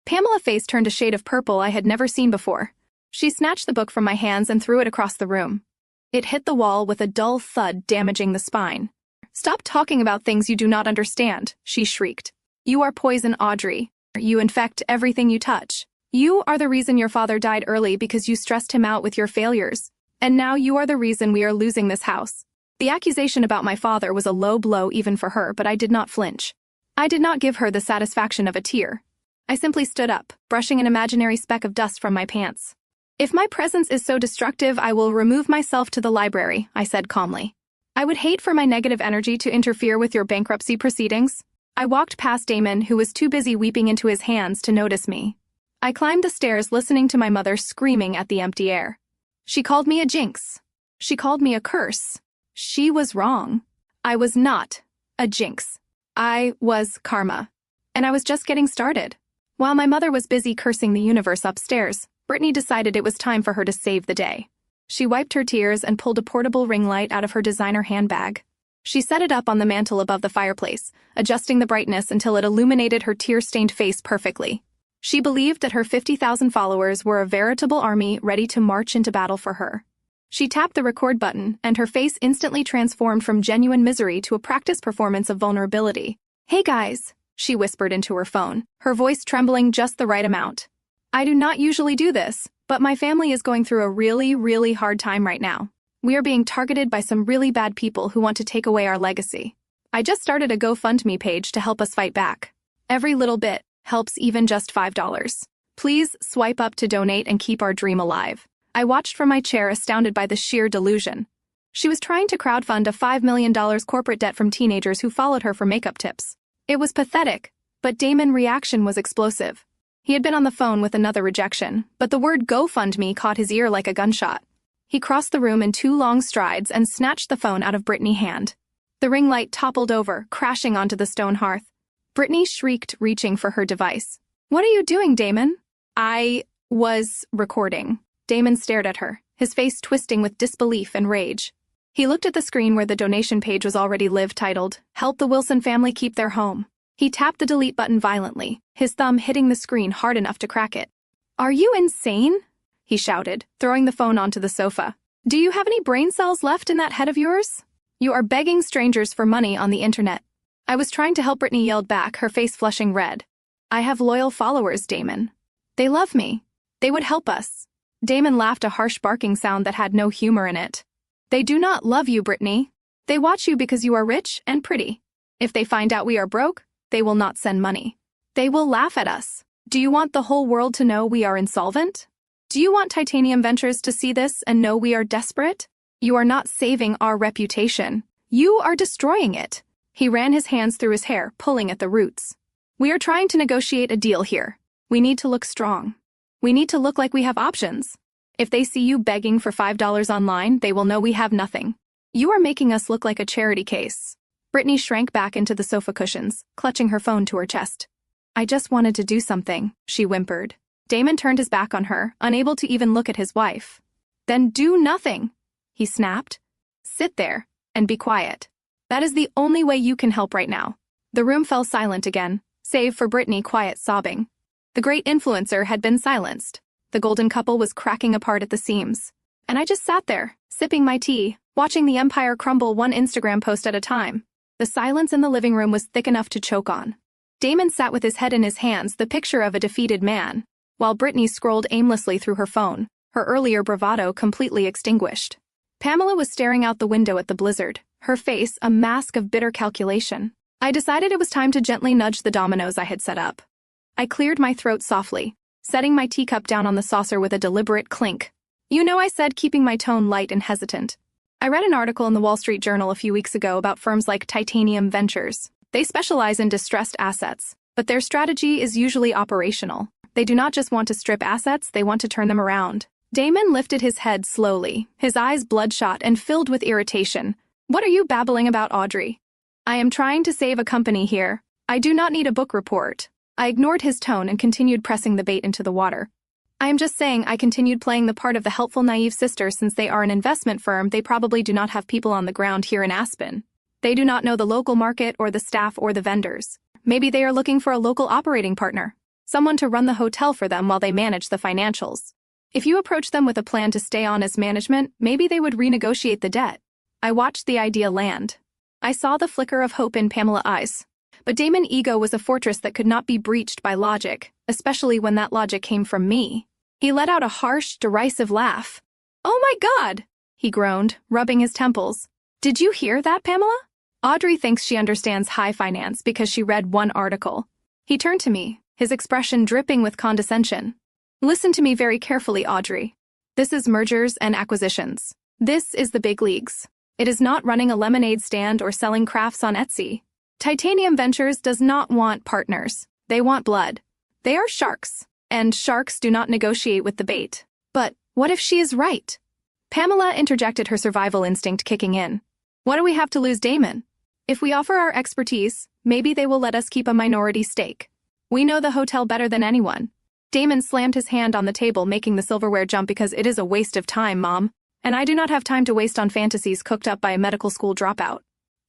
Pamela's face turned a shade of purple I had never seen before. She snatched the book from my hands and threw it across the room. It hit the wall with a dull thud, damaging the spine. Stop talking about things you do not understand, she shrieked. You are poison, Audrey. You infect everything you touch. You are the reason your father died early because you stressed him out with your failures. And now you are the reason we are losing this house. The accusation about my father was a low blow even for her, but I did not flinch. I did not give her the satisfaction of a tear. I simply stood up, brushing an imaginary speck of dust from my pants. If my presence is so destructive, I will remove myself to the library, I said calmly. I would hate for my negative energy to interfere with your bankruptcy proceedings. I walked past Damon, who was too busy weeping into his hands to notice me. I climbed the stairs, listening to my mother screaming at the empty air. She called me a jinx. She called me a curse. She was wrong. I was not a jinx. I was karma. And I was just getting started. While my mother was busy cursing the universe upstairs, Brittany decided it was time for her to save the day. She wiped her tears and pulled a portable ring light out of her designer handbag. She set it up on the mantel above the fireplace, adjusting the brightness until it illuminated her tear-stained face perfectly. She believed that her 50,000 followers were a veritable army ready to march into battle for her. She tapped the record button, and her face instantly transformed from genuine misery to a practice performance of vulnerability. Hey guys, she whispered into her phone, her voice trembling just the right amount. I do not usually do this, but my family is going through a really hard time right now. We are being targeted by some really bad people who want to take away our legacy. I just started a GoFundMe page to help us fight back. Every little bit helps, even just $5. Please swipe up to donate and keep our dream alive. I watched from my chair, astounded by the sheer delusion. She was trying to crowdfund a $5 million corporate debt from teenagers who followed her for makeup tips. It was pathetic, but Damon's reaction was explosive. He had been on the phone with another rejection, but the word GoFundMe caught his ear like a gunshot. He crossed the room in 2 long strides and snatched the phone out of Brittany's hand. The ring light toppled over, crashing onto the stone hearth. Brittany shrieked, reaching for her device. What are you doing, Damon? I was recording. Damon stared at her, his face twisting with disbelief and rage. He looked at the screen where the donation page was already titled, Help the Wilson Family Keep Their Home. He tapped the delete button violently, his thumb hitting the screen hard enough to crack it. Are you insane? He shouted, throwing the phone onto the sofa. Do you have any brain cells left in that head of yours? You are begging strangers for money on the internet. I was trying to help, Brittany yelled back, her face flushing red. I have loyal followers, Damon. They love me. They would help us. Damon laughed, a harsh barking sound that had no humor in it. They do not love you, Brittany. They watch you because you are rich and pretty. If they find out we are broke, they will not send money. They will laugh at us. Do you want the whole world to know we are insolvent? Do you want Titanium Ventures to see this and know we are desperate? You are not saving our reputation. You are destroying it. He ran his hands through his hair, pulling at the roots. We are trying to negotiate a deal here. We need to look strong. We need to look like we have options. If they see you begging for $5 online, they will know we have nothing. You are making us look like a charity case. Brittany shrank back into the sofa cushions, clutching her phone to her chest. I just wanted to do something, she whimpered. Damon turned his back on her, unable to even look at his wife. Then do nothing, he snapped. Sit there and be quiet. That is the only way you can help right now. The room fell silent again, save for Brittany quiet sobbing. The great influencer had been silenced. The golden couple was cracking apart at the seams. And I just sat there, sipping my tea, watching the empire crumble one Instagram post at a time. The silence in the living room was thick enough to choke on. Damon sat with his head in his hands, the picture of a defeated man, while Brittany scrolled aimlessly through her phone, her earlier bravado completely extinguished. Pamela was staring out the window at the blizzard, her face a mask of bitter calculation. I decided it was time to gently nudge the dominoes I had set up. I cleared my throat softly, setting my teacup down on the saucer with a deliberate clink. You know, I said, keeping my tone light and hesitant. I read an article in the Wall Street Journal a few weeks ago about firms like Titanium Ventures. They specialize in distressed assets, but their strategy is usually operational. They do not just want to strip assets, they want to turn them around. Damon lifted his head slowly, his eyes bloodshot and filled with irritation. What are you babbling about, Audrey? I am trying to save a company here. I do not need a book report. I ignored his tone and continued pressing the bait into the water. I am just saying I continued playing the part of the helpful naive sister. Since they are an investment firm, they probably do not have people on the ground here in Aspen. They do not know the local market or the staff or the vendors. Maybe they are looking for a local operating partner, someone to run the hotel for them while they manage the financials. If you approach them with a plan to stay on as management, maybe they would renegotiate the debt. I watched the idea land. I saw the flicker of hope in Pamela's eyes. But Damon's ego was a fortress that could not be breached by logic, especially when that logic came from me. He let out a harsh, derisive laugh. Oh my God, he groaned, rubbing his temples. Did you hear that, Pamela? Audrey thinks she understands high finance because she read one article. He turned to me, his expression dripping with condescension. Listen to me very carefully, Audrey. This is mergers and acquisitions. This is the big leagues. It is not running a lemonade stand or selling crafts on Etsy. Titanium Ventures does not want partners. They want blood. They are sharks, and sharks do not negotiate with the bait. But what if she is right? Pamela interjected, her survival instinct kicking in. What do we have to lose, Damon? If we offer our expertise, maybe they will let us keep a minority stake. We know the hotel better than anyone. Damon slammed his hand on the table, making the silverware jump. Because it is a waste of time, Mom. And I do not have time to waste on fantasies cooked up by a medical school dropout.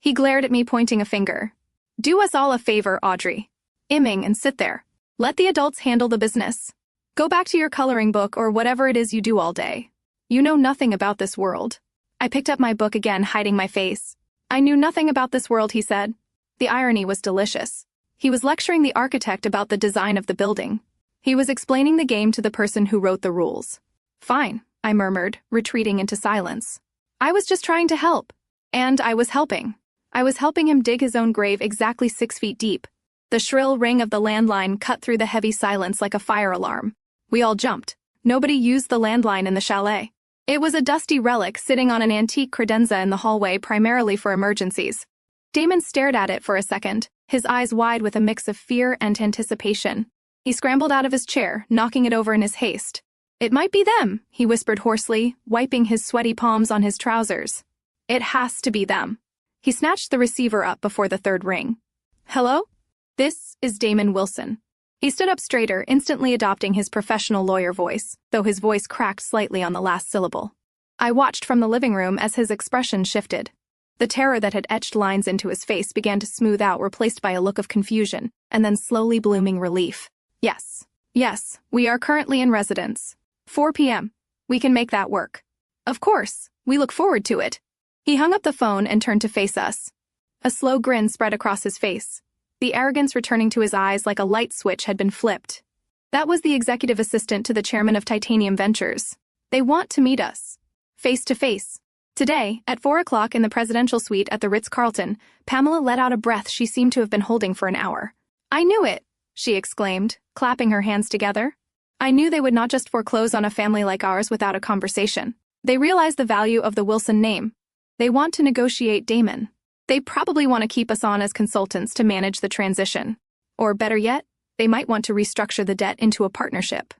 He glared at me, pointing a finger. Do us all a favor, Audrey. Imming and sit there. Let the adults handle the business. Go back to your coloring book or whatever it is you do all day. You know nothing about this world. I picked up my book again, hiding my face. I knew nothing about this world, he said. The irony was delicious. He was lecturing the architect about the design of the building. He was explaining the game to the person who wrote the rules. Fine, I murmured, retreating into silence. I was just trying to help. And I was helping. I was helping him dig his own grave exactly 6 feet deep. The shrill ring of the landline cut through the heavy silence like a fire alarm. We all jumped. Nobody used the landline in the chalet. It was a dusty relic sitting on an antique credenza in the hallway, primarily for emergencies. Damon stared at it for a second, his eyes wide with a mix of fear and anticipation. He scrambled out of his chair, knocking it over in his haste. It might be them, he whispered hoarsely, wiping his sweaty palms on his trousers. It has to be them. He snatched the receiver up before the third ring. Hello? This is Damon Wilson. He stood up straighter, instantly adopting his professional lawyer voice, though his voice cracked slightly on the last syllable. I watched from the living room as his expression shifted. The terror that had etched lines into his face began to smooth out, replaced by a look of confusion, and then slowly blooming relief. Yes, we are currently in residence. 4 p.m. We can make that work. Of course, we look forward to it. He hung up the phone and turned to face us. A slow grin spread across his face, the arrogance returning to his eyes like a light switch had been flipped. That was the executive assistant to the chairman of Titanium Ventures. They want to meet us. Face to face. Today, at 4 o'clock in the presidential suite at the Ritz-Carlton, Pamela let out a breath she seemed to have been holding for an hour. "I knew it," she exclaimed, clapping her hands together. "I knew they would not just foreclose on a family like ours without a conversation. They realize the value of the Wilson name. They want to negotiate Damon. They probably want to keep us on as consultants to manage the transition. Or better yet, they might want to restructure the debt into a partnership."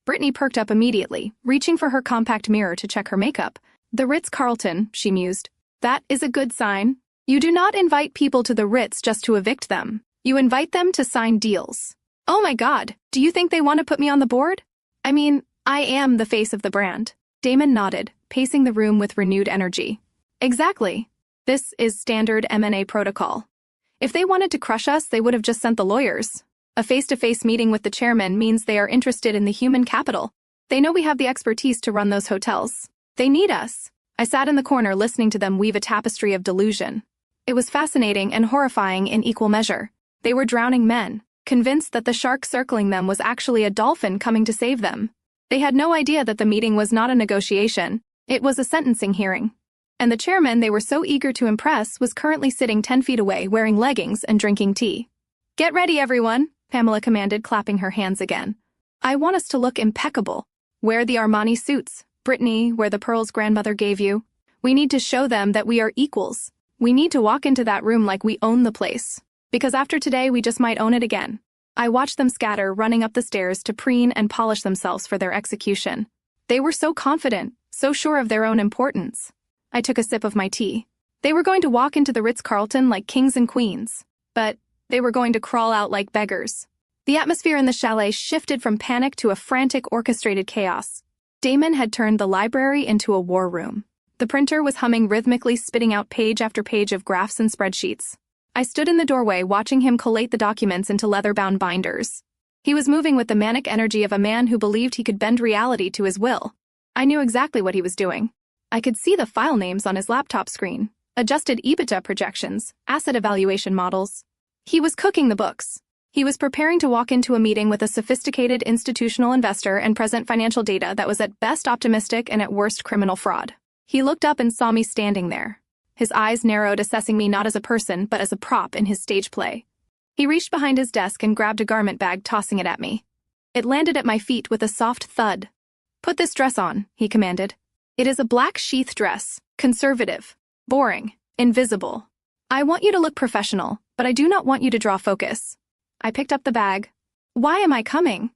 Brittany perked up immediately, reaching for her compact mirror to check her makeup. "The Ritz-Carlton," she mused. "That is a good sign. You do not invite people to the Ritz just to evict them. You invite them to sign deals. Oh my God, do you think they want to put me on the board? I mean, I am the face of the brand." Damon nodded, pacing the room with renewed energy. "Exactly. This is standard M&A protocol. If they wanted to crush us, they would have just sent the lawyers. A face-to-face meeting with the chairman means they are interested in the human capital. They know we have the expertise to run those hotels. They need us." I sat in the corner listening to them weave a tapestry of delusion. It was fascinating and horrifying in equal measure. They were drowning men, convinced that the shark circling them was actually a dolphin coming to save them. They had no idea that the meeting was not a negotiation, it was a sentencing hearing. And the chairman they were so eager to impress was currently sitting 10 feet away wearing leggings and drinking tea. "Get ready, everyone," Pamela commanded, clapping her hands again. "I want us to look impeccable. Wear the Armani suits. Brittany, wear the pearls grandmother gave you. We need to show them that we are equals. We need to walk into that room like we own the place. Because after today, we just might own it again." I watched them scatter, running up the stairs to preen and polish themselves for their execution. They were so confident, so sure of their own importance. I took a sip of my tea. They were going to walk into the Ritz-Carlton like kings and queens. But they were going to crawl out like beggars. The atmosphere in the chalet shifted from panic to a frantic, orchestrated chaos. Damon had turned the library into a war room. The printer was humming rhythmically, spitting out page after page of graphs and spreadsheets. I stood in the doorway watching him collate the documents into leather-bound binders. He was moving with the manic energy of a man who believed he could bend reality to his will. I knew exactly what he was doing. I could see the file names on his laptop screen, adjusted EBITDA projections, asset evaluation models. He was cooking the books. He was preparing to walk into a meeting with a sophisticated institutional investor and present financial data that was at best optimistic and at worst criminal fraud. He looked up and saw me standing there. His eyes narrowed, assessing me not as a person, but as a prop in his stage play. He reached behind his desk and grabbed a garment bag, tossing it at me. It landed at my feet with a soft thud. "Put this dress on," he commanded. "It is a black sheath dress, conservative, boring, invisible. I want you to look professional, but I do not want you to draw focus." I picked up the bag. "Why am I coming?"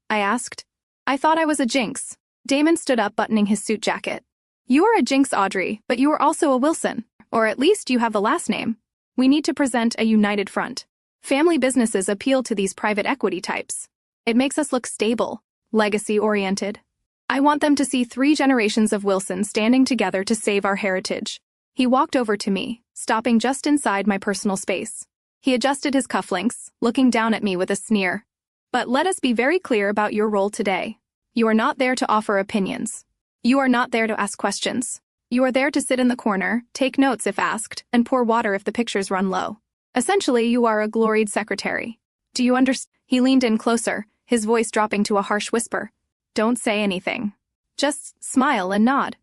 I asked. "I thought I was a jinx." Damon stood up, buttoning his suit jacket. "You are a jinx, Audrey, but you are also a Wilson. Or at least you have the last name. We need to present a united front. Family businesses appeal to these private equity types. It makes us look stable, legacy-oriented. I want them to see 3 generations of Wilson standing together to save our heritage." He walked over to me, stopping just inside my personal space. He adjusted his cufflinks, looking down at me with a sneer. "But let us be very clear about your role today. You are not there to offer opinions. You are not there to ask questions. You are there to sit in the corner, take notes if asked, and pour water if the pictures run low. Essentially, you are a gloried secretary. Do you understand?" He leaned in closer, his voice dropping to a harsh whisper. "Don't say anything. Just smile and nod.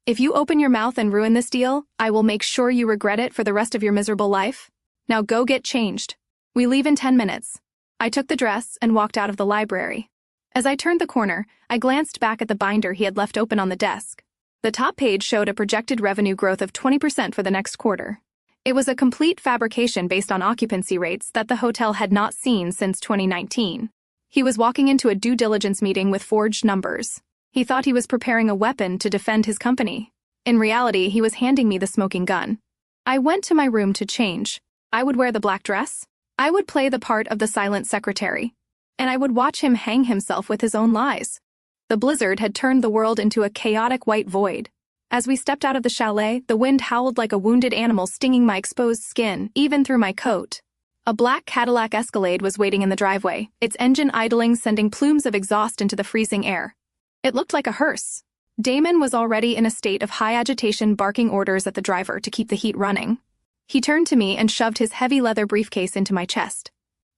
If you open your mouth and ruin this deal, I will make sure you regret it for the rest of your miserable life. Now go get changed. We leave in 10 minutes. I took the dress and walked out of the library. As I turned the corner, I glanced back at the binder he had left open on the desk. The top page showed a projected revenue growth of 20% for the next quarter. It was a complete fabrication based on occupancy rates that the hotel had not seen since 2019. He was walking into a due diligence meeting with forged numbers. He thought he was preparing a weapon to defend his company. In reality, he was handing me the smoking gun. I went to my room to change. I would wear the black dress. I would play the part of the silent secretary. And I would watch him hang himself with his own lies. The blizzard had turned the world into a chaotic white void. As we stepped out of the chalet, the wind howled like a wounded animal, stinging my exposed skin, even through my coat. A black Cadillac Escalade was waiting in the driveway, its engine idling, sending plumes of exhaust into the freezing air. It looked like a hearse. Damon was already in a state of high agitation, barking orders at the driver to keep the heat running. He turned to me and shoved his heavy leather briefcase into my chest.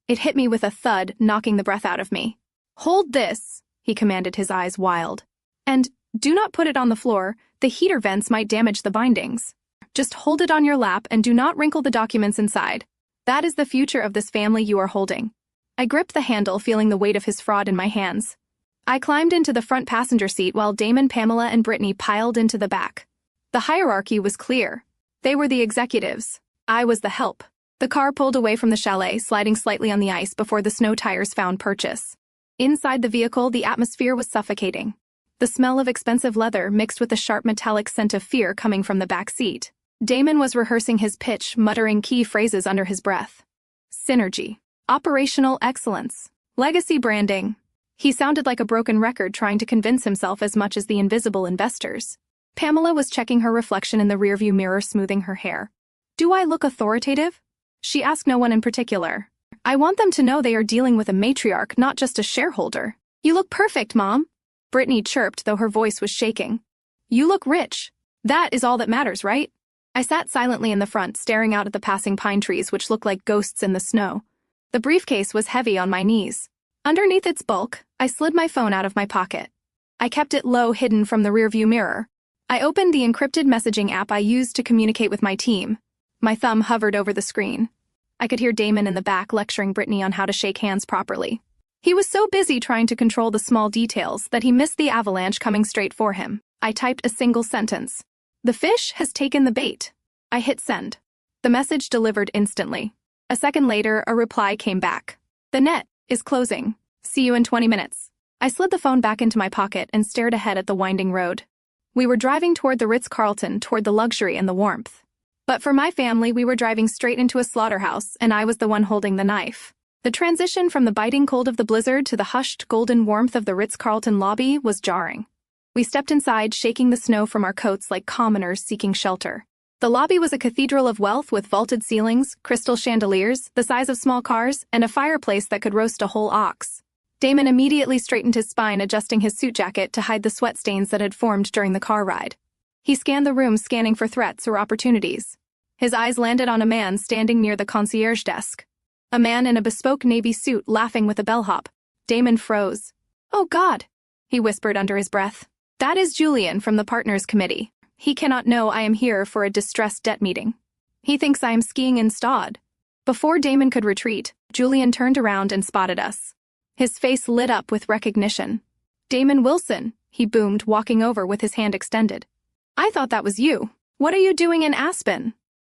It hit me with a thud, knocking the breath out of me. "Hold this," he commanded, his eyes wild. "And Do not put it on the floor, the heater vents might damage the bindings. Just hold it on your lap and do not wrinkle the documents inside. That is the future of this family you are holding. I gripped the handle, feeling the weight of his fraud in my hands. I climbed into the front passenger seat while Damon, Pamela, and Brittany piled into the back. The hierarchy was clear. They were the executives. I was the help. The car pulled away from the chalet, sliding slightly on the ice before the snow tires found purchase. Inside the vehicle, the atmosphere was suffocating. The smell of expensive leather mixed with the sharp metallic scent of fear coming from the back seat. Damon was rehearsing his pitch, muttering key phrases under his breath. Synergy. Operational excellence. Legacy branding. He sounded like a broken record trying to convince himself as much as the invisible investors. Pamela was checking her reflection in the rearview mirror, smoothing her hair. Do I look authoritative? She asked no one in particular. I want them to know they are dealing with a matriarch, not just a shareholder. You look perfect, Mom. Brittany chirped, though her voice was shaking. You look rich. That is all that matters, right? I sat silently in the front, staring out at the passing pine trees which looked like ghosts in the snow. The briefcase was heavy on my knees. Underneath its bulk, I slid my phone out of my pocket. I kept it low, hidden from the rearview mirror. I opened the encrypted messaging app I used to communicate with my team. My thumb hovered over the screen. I could hear Damon in the back lecturing Brittany on how to shake hands properly. He was so busy trying to control the small details that he missed the avalanche coming straight for him. I typed a single sentence. The fish has taken the bait. I hit send. The message delivered instantly. A second later, a reply came back. The net is closing. See you in 20 minutes. I slid the phone back into my pocket and stared ahead at the winding road. We were driving toward the Ritz-Carlton, toward the luxury and the warmth. But for my family, we were driving straight into a slaughterhouse, and I was the one holding the knife. The transition from the biting cold of the blizzard to the hushed, golden warmth of the Ritz-Carlton lobby was jarring. We stepped inside, shaking the snow from our coats like commoners seeking shelter. The lobby was a cathedral of wealth with vaulted ceilings, crystal chandeliers, the size of small cars, and a fireplace that could roast a whole ox. Damon immediately straightened his spine, adjusting his suit jacket to hide the sweat stains that had formed during the car ride. He scanned the room, scanning for threats or opportunities. His eyes landed on a man standing near the concierge desk. A man in a bespoke navy suit, laughing with a bellhop. Damon froze. "Oh God," he whispered under his breath. "That is Julian from the Partners Committee. He cannot know I am here for a distressed debt meeting. He thinks I am skiing in Stod." Before Damon could retreat, Julian turned around and spotted us. His face lit up with recognition. "Damon Wilson," he boomed, walking over with his hand extended. "I thought that was you. What are you doing in Aspen?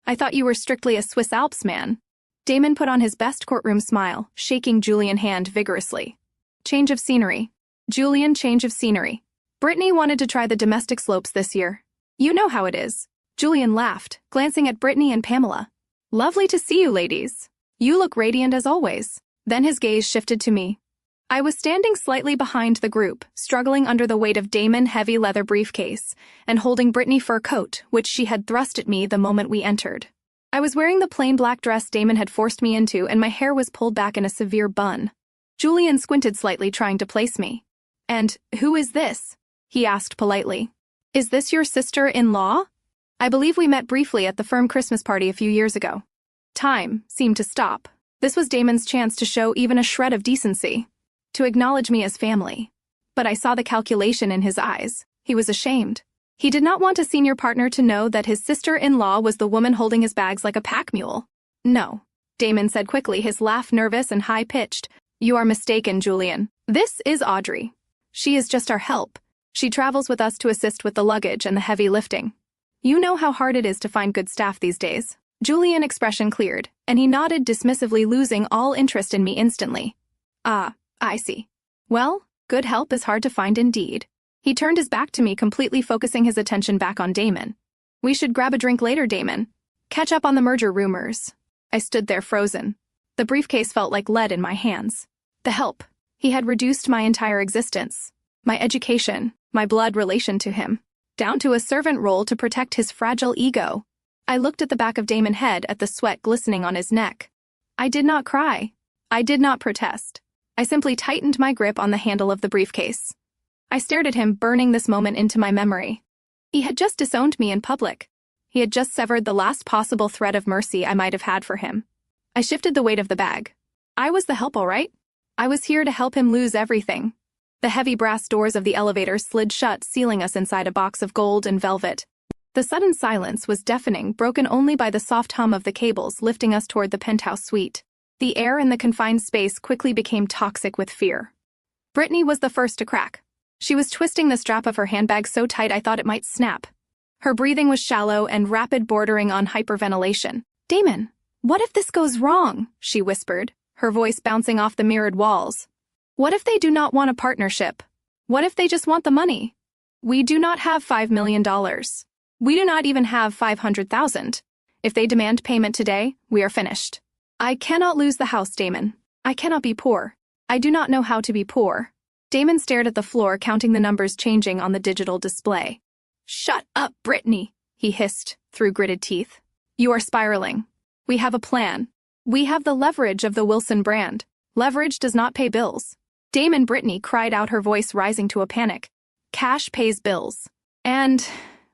I thought you were strictly a Swiss Alps man." Damon put on his best courtroom smile, shaking Julian's hand vigorously. "Change of scenery. Julian, change of scenery. Brittany wanted to try the domestic slopes this year. You know how it is." Julian laughed, glancing at Brittany and Pamela. "Lovely to see you, ladies. You look radiant as always." Then his gaze shifted to me. I was standing slightly behind the group, struggling under the weight of Damon's heavy leather briefcase, and holding Brittany's fur coat, which she had thrust at me the moment we entered. I was wearing the plain black dress Damon had forced me into, and my hair was pulled back in a severe bun. Julian squinted slightly, trying to place me. "And who is this?" he asked politely. "Is this your sister-in-law? I believe we met briefly at the firm Christmas party a few years ago." Time seemed to stop. This was Damon's chance to show even a shred of decency, to acknowledge me as family. But I saw the calculation in his eyes. He was ashamed. He did not want a senior partner to know that his sister-in-law was the woman holding his bags like a pack mule. "No," Damon said quickly, his laugh nervous and high-pitched. "You are mistaken, Julian. This is Audrey. She is just our help. She travels with us to assist with the luggage and the heavy lifting. You know how hard it is to find good staff these days." Julian's expression cleared, and he nodded dismissively, losing all interest in me instantly. "Ah, I see. Well, good help is hard to find indeed." He turned his back to me, completely focusing his attention back on Damon. "We should grab a drink later, Damon. Catch up on the merger rumors." I stood there frozen. The briefcase felt like lead in my hands. The help. He had reduced my entire existence. My education, my blood relation to him, down to a servant role to protect his fragile ego. I looked at the back of Damon's head, at the sweat glistening on his neck. I did not cry. I did not protest. I simply tightened my grip on the handle of the briefcase. I stared at him, burning this moment into my memory. He had just disowned me in public. He had just severed the last possible thread of mercy I might have had for him. I shifted the weight of the bag. I was the help, all right? I was here to help him lose everything. The heavy brass doors of the elevator slid shut, sealing us inside a box of gold and velvet. The sudden silence was deafening, broken only by the soft hum of the cables lifting us toward the penthouse suite. The air in the confined space quickly became toxic with fear. Brittany was the first to crack. She was twisting the strap of her handbag so tight I thought it might snap. Her breathing was shallow and rapid, bordering on hyperventilation. "Damon, what if this goes wrong?" she whispered, her voice bouncing off the mirrored walls. "What if they do not want a partnership? What if they just want the money? We do not have $5 million. We do not even have 500,000. If they demand payment today, we are finished. I cannot lose the house, Damon. I cannot be poor. I do not know how to be poor." Damon stared at the floor, counting the numbers changing on the digital display. "Shut up, Brittany," he hissed through gritted teeth. "You are spiraling. We have a plan. We have the leverage of the Wilson brand. Leverage does not pay bills." "Damon," Brittany cried out, her voice rising to a panic. "Cash pays bills. And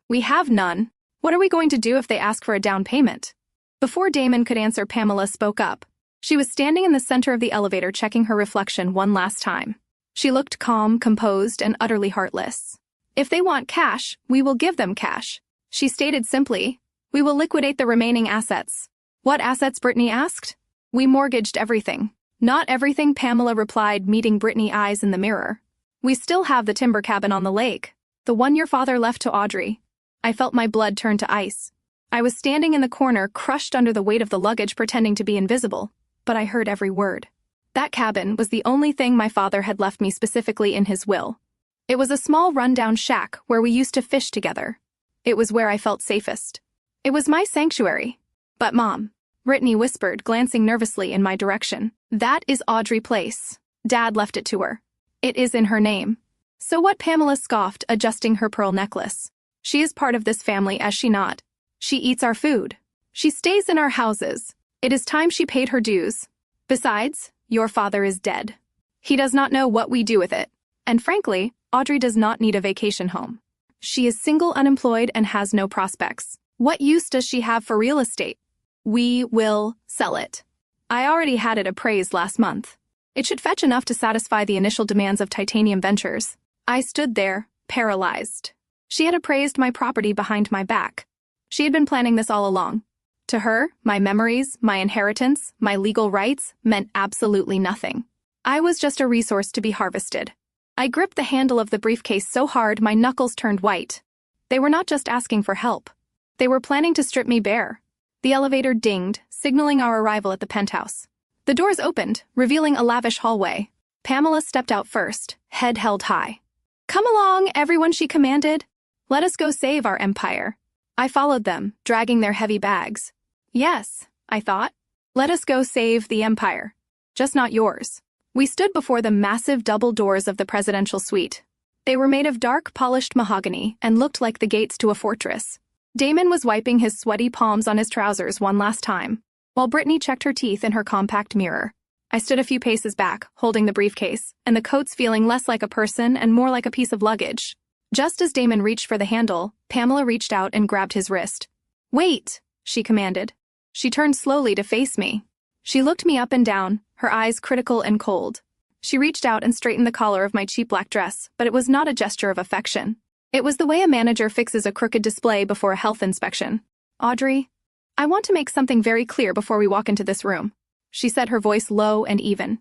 we have none. What are we going to do if they ask for a down payment?" Before Damon could answer, Pamela spoke up. She was standing in the center of the elevator, checking her reflection one last time. She looked calm, composed, and utterly heartless. "If they want cash, we will give them cash," she stated simply. "We will liquidate the remaining assets." "What assets?" Brittany asked. "We mortgaged everything." "Not everything," Pamela replied, meeting Brittany's eyes in the mirror. "We still have the timber cabin on the lake, the one your father left to Audrey." I felt my blood turn to ice. I was standing in the corner, crushed under the weight of the luggage, pretending to be invisible, but I heard every word. That cabin was the only thing my father had left me specifically in his will. It was a small rundown shack where we used to fish together. It was where I felt safest. It was my sanctuary. "But Mom," Brittany whispered, glancing nervously in my direction, "that is Audrey Place. Dad left it to her. It is in her name." "So what?" Pamela scoffed, adjusting her pearl necklace. "She is part of this family, is she not? She eats our food. She stays in our houses. It is time she paid her dues. Besides, your father is dead. He does not know what we do with it. And frankly, Audrey does not need a vacation home. She is single, unemployed, and has no prospects. What use does she have for real estate? We will sell it. I already had it appraised last month. It should fetch enough to satisfy the initial demands of Titanium Ventures." I stood there, paralyzed. She had appraised my property behind my back. She had been planning this all along. To her, my memories, my inheritance, my legal rights meant absolutely nothing. I was just a resource to be harvested. I gripped the handle of the briefcase so hard my knuckles turned white. They were not just asking for help. They were planning to strip me bare. The elevator dinged, signaling our arrival at the penthouse. The doors opened, revealing a lavish hallway. Pamela stepped out first, head held high. "Come along, everyone," she commanded. "Let us go save our empire." I followed them, dragging their heavy bags. Yes, I thought. Let us go save the empire. Just not yours. We stood before the massive double doors of the presidential suite. They were made of dark, polished mahogany and looked like the gates to a fortress. Damon was wiping his sweaty palms on his trousers one last time, while Brittany checked her teeth in her compact mirror. I stood a few paces back, holding the briefcase, and the coats feeling less like a person and more like a piece of luggage. Just as Damon reached for the handle, Pamela reached out and grabbed his wrist. "Wait," she commanded. She turned slowly to face me. She looked me up and down, her eyes critical and cold. She reached out and straightened the collar of my cheap black dress, but it was not a gesture of affection. It was the way a manager fixes a crooked display before a health inspection. "Audrey, I want to make something very clear before we walk into this room," she said, her voice low and even.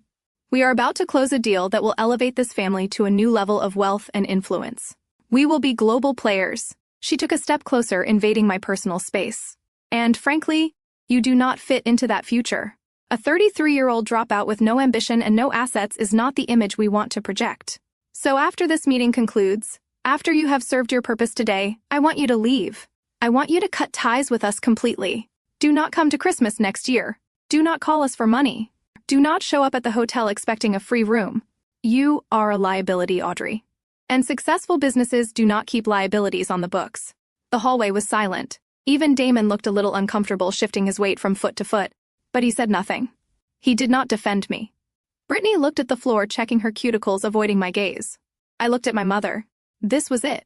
"We are about to close a deal that will elevate this family to a new level of wealth and influence. We will be global players." She took a step closer, invading my personal space. "And frankly, you do not fit into that future. A 33-year-old dropout with no ambition and no assets is not the image we want to project. So after this meeting concludes, after you have served your purpose today, I want you to leave. I want you to cut ties with us completely. Do not come to Christmas next year. Do not call us for money. Do not show up at the hotel expecting a free room. You are a liability, Audrey. And successful businesses do not keep liabilities on the books." The hallway was silent. Even Damon looked a little uncomfortable, shifting his weight from foot to foot. But he said nothing. He did not defend me. Brittany looked at the floor, checking her cuticles, avoiding my gaze. I looked at my mother. This was it.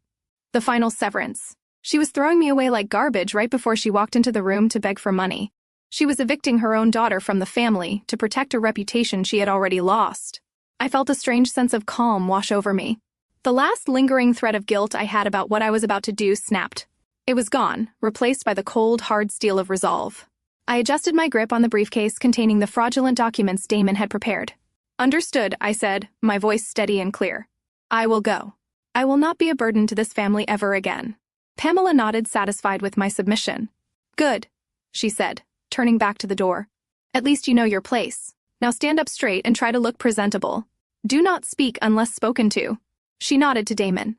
The final severance. She was throwing me away like garbage right before she walked into the room to beg for money. She was evicting her own daughter from the family to protect a reputation she had already lost. I felt a strange sense of calm wash over me. The last lingering thread of guilt I had about what I was about to do snapped. It was gone, replaced by the cold, hard steel of resolve. I adjusted my grip on the briefcase containing the fraudulent documents Damon had prepared. "Understood," I said, my voice steady and clear. "I will go. I will not be a burden to this family ever again." Pamela nodded, satisfied with my submission. "Good," she said, turning back to the door. "At least you know your place. Now stand up straight and try to look presentable. Do not speak unless spoken to." She nodded to Damon.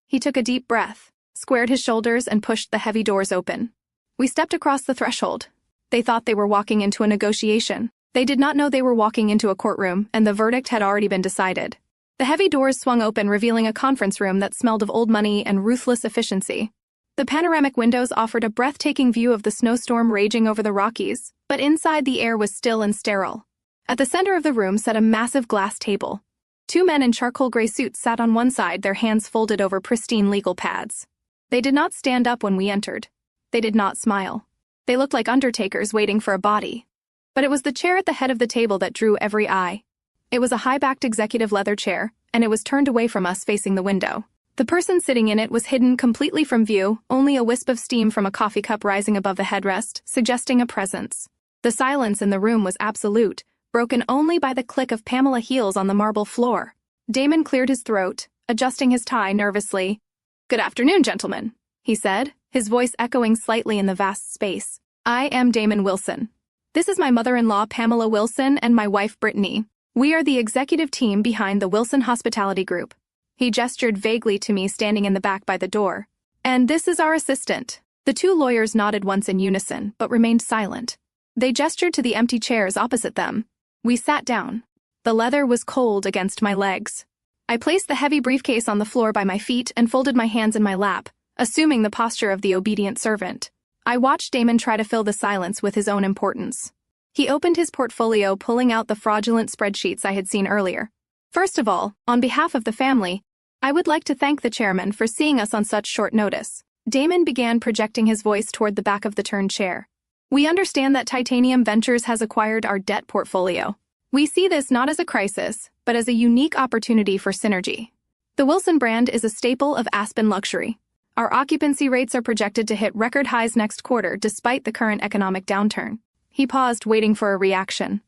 He took a deep breath, squared his shoulders, and pushed the heavy doors open. We stepped across the threshold. They thought they were walking into a negotiation. They did not know they were walking into a courtroom, and the verdict had already been decided. The heavy doors swung open, revealing a conference room that smelled of old money and ruthless efficiency. The panoramic windows offered a breathtaking view of the snowstorm raging over the Rockies, but inside the air was still and sterile. At the center of the room sat a massive glass table. Two men in charcoal gray suits sat on one side, their hands folded over pristine legal pads. They did not stand up when we entered. They did not smile. They looked like undertakers waiting for a body. But it was the chair at the head of the table that drew every eye. It was a high-backed executive leather chair, and it was turned away from us, facing the window. The person sitting in it was hidden completely from view, only a wisp of steam from a coffee cup rising above the headrest, suggesting a presence. The silence in the room was absolute, broken only by the click of Pamela heels on the marble floor. Damon cleared his throat, adjusting his tie nervously. "Good afternoon, gentlemen," he said, his voice echoing slightly in the vast space. "I am Damon Wilson. This is my mother-in-law, Pamela Wilson, and my wife, Brittany. We are the executive team behind the Wilson Hospitality Group." He gestured vaguely to me standing in the back by the door. "And this is our assistant." The two lawyers nodded once in unison, but remained silent. They gestured to the empty chairs opposite them. We sat down. The leather was cold against my legs. I placed the heavy briefcase on the floor by my feet and folded my hands in my lap, assuming the posture of the obedient servant. I watched Damon try to fill the silence with his own importance. He opened his portfolio, pulling out the fraudulent spreadsheets I had seen earlier. "First of all, on behalf of the family, I would like to thank the chairman for seeing us on such short notice." Damon began, projecting his voice toward the back of the turned chair. "We understand that Titanium Ventures has acquired our debt portfolio. We see this not as a crisis, but as a unique opportunity for synergy. The Wilson brand is a staple of Aspen luxury. Our occupancy rates are projected to hit record highs next quarter despite the current economic downturn." He paused, waiting for a reaction.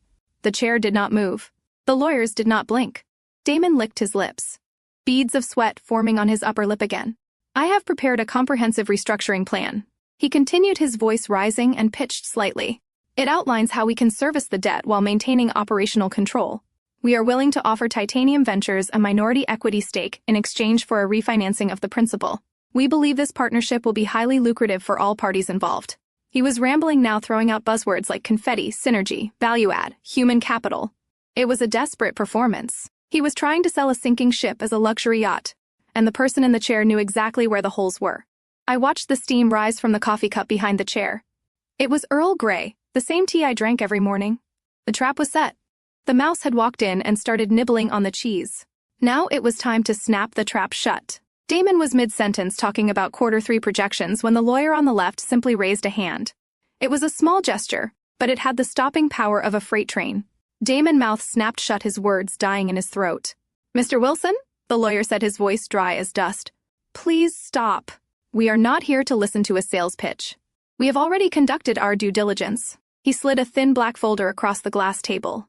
The chair did not move. The lawyers did not blink. Damon licked his lips, beads of sweat forming on his upper lip again. "I have prepared a comprehensive restructuring plan." He continued, his voice rising and pitched slightly. "It outlines how we can service the debt while maintaining operational control. We are willing to offer Titanium Ventures a minority equity stake in exchange for a refinancing of the principal. We believe this partnership will be highly lucrative for all parties involved." He was rambling now, throwing out buzzwords like confetti, synergy, value add, human capital. It was a desperate performance. He was trying to sell a sinking ship as a luxury yacht, and the person in the chair knew exactly where the holes were. I watched the steam rise from the coffee cup behind the chair. It was Earl Grey, the same tea I drank every morning. The trap was set. The mouse had walked in and started nibbling on the cheese. Now it was time to snap the trap shut. Damon was mid-sentence talking about Q3 projections when the lawyer on the left simply raised a hand. It was a small gesture, but it had the stopping power of a freight train. Damon's mouth snapped shut, his words dying in his throat. "Mr. Wilson?" the lawyer said, his voice dry as dust. "Please stop. We are not here to listen to a sales pitch. We have already conducted our due diligence." He slid a thin black folder across the glass table.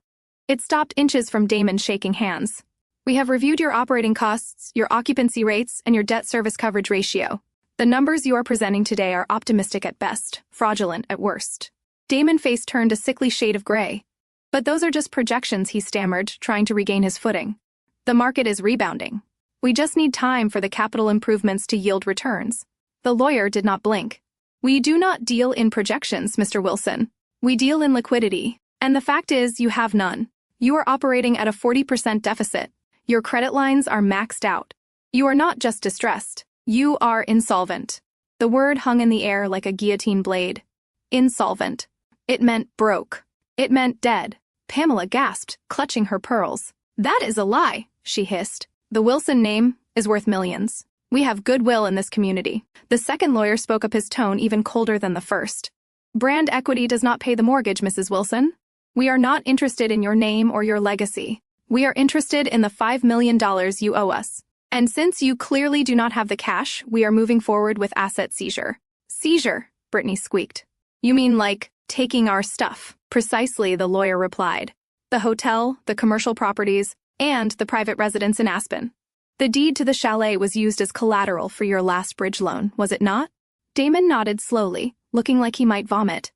It stopped inches from Damon shaking hands. "We have reviewed your operating costs, your occupancy rates, and your debt service coverage ratio. The numbers you are presenting today are optimistic at best, fraudulent at worst." Damon's face turned a sickly shade of gray. "But those are just projections," he stammered, trying to regain his footing. "The market is rebounding. We just need time for the capital improvements to yield returns." The lawyer did not blink. "We do not deal in projections, Mr. Wilson. We deal in liquidity. And the fact is, you have none. You are operating at a 40% deficit. Your credit lines are maxed out. You are not just distressed. You are insolvent." The word hung in the air like a guillotine blade. Insolvent. It meant broke. It meant dead. Pamela gasped, clutching her pearls. "That is a lie," she hissed. "The Wilson name is worth millions. We have goodwill in this community." The second lawyer spoke up, his tone even colder than the first. "Brand equity does not pay the mortgage, Mrs. Wilson. We are not interested in your name or your legacy. We are interested in the $5 million you owe us. And since you clearly do not have the cash, we are moving forward with asset seizure. Seizure, Brittany squeaked. You mean like taking our stuff? Precisely, the lawyer replied. The hotel, the commercial properties, and the private residence in Aspen. The deed to the chalet was used as collateral for your last bridge loan, was it not? Damon nodded slowly, looking like he might vomit.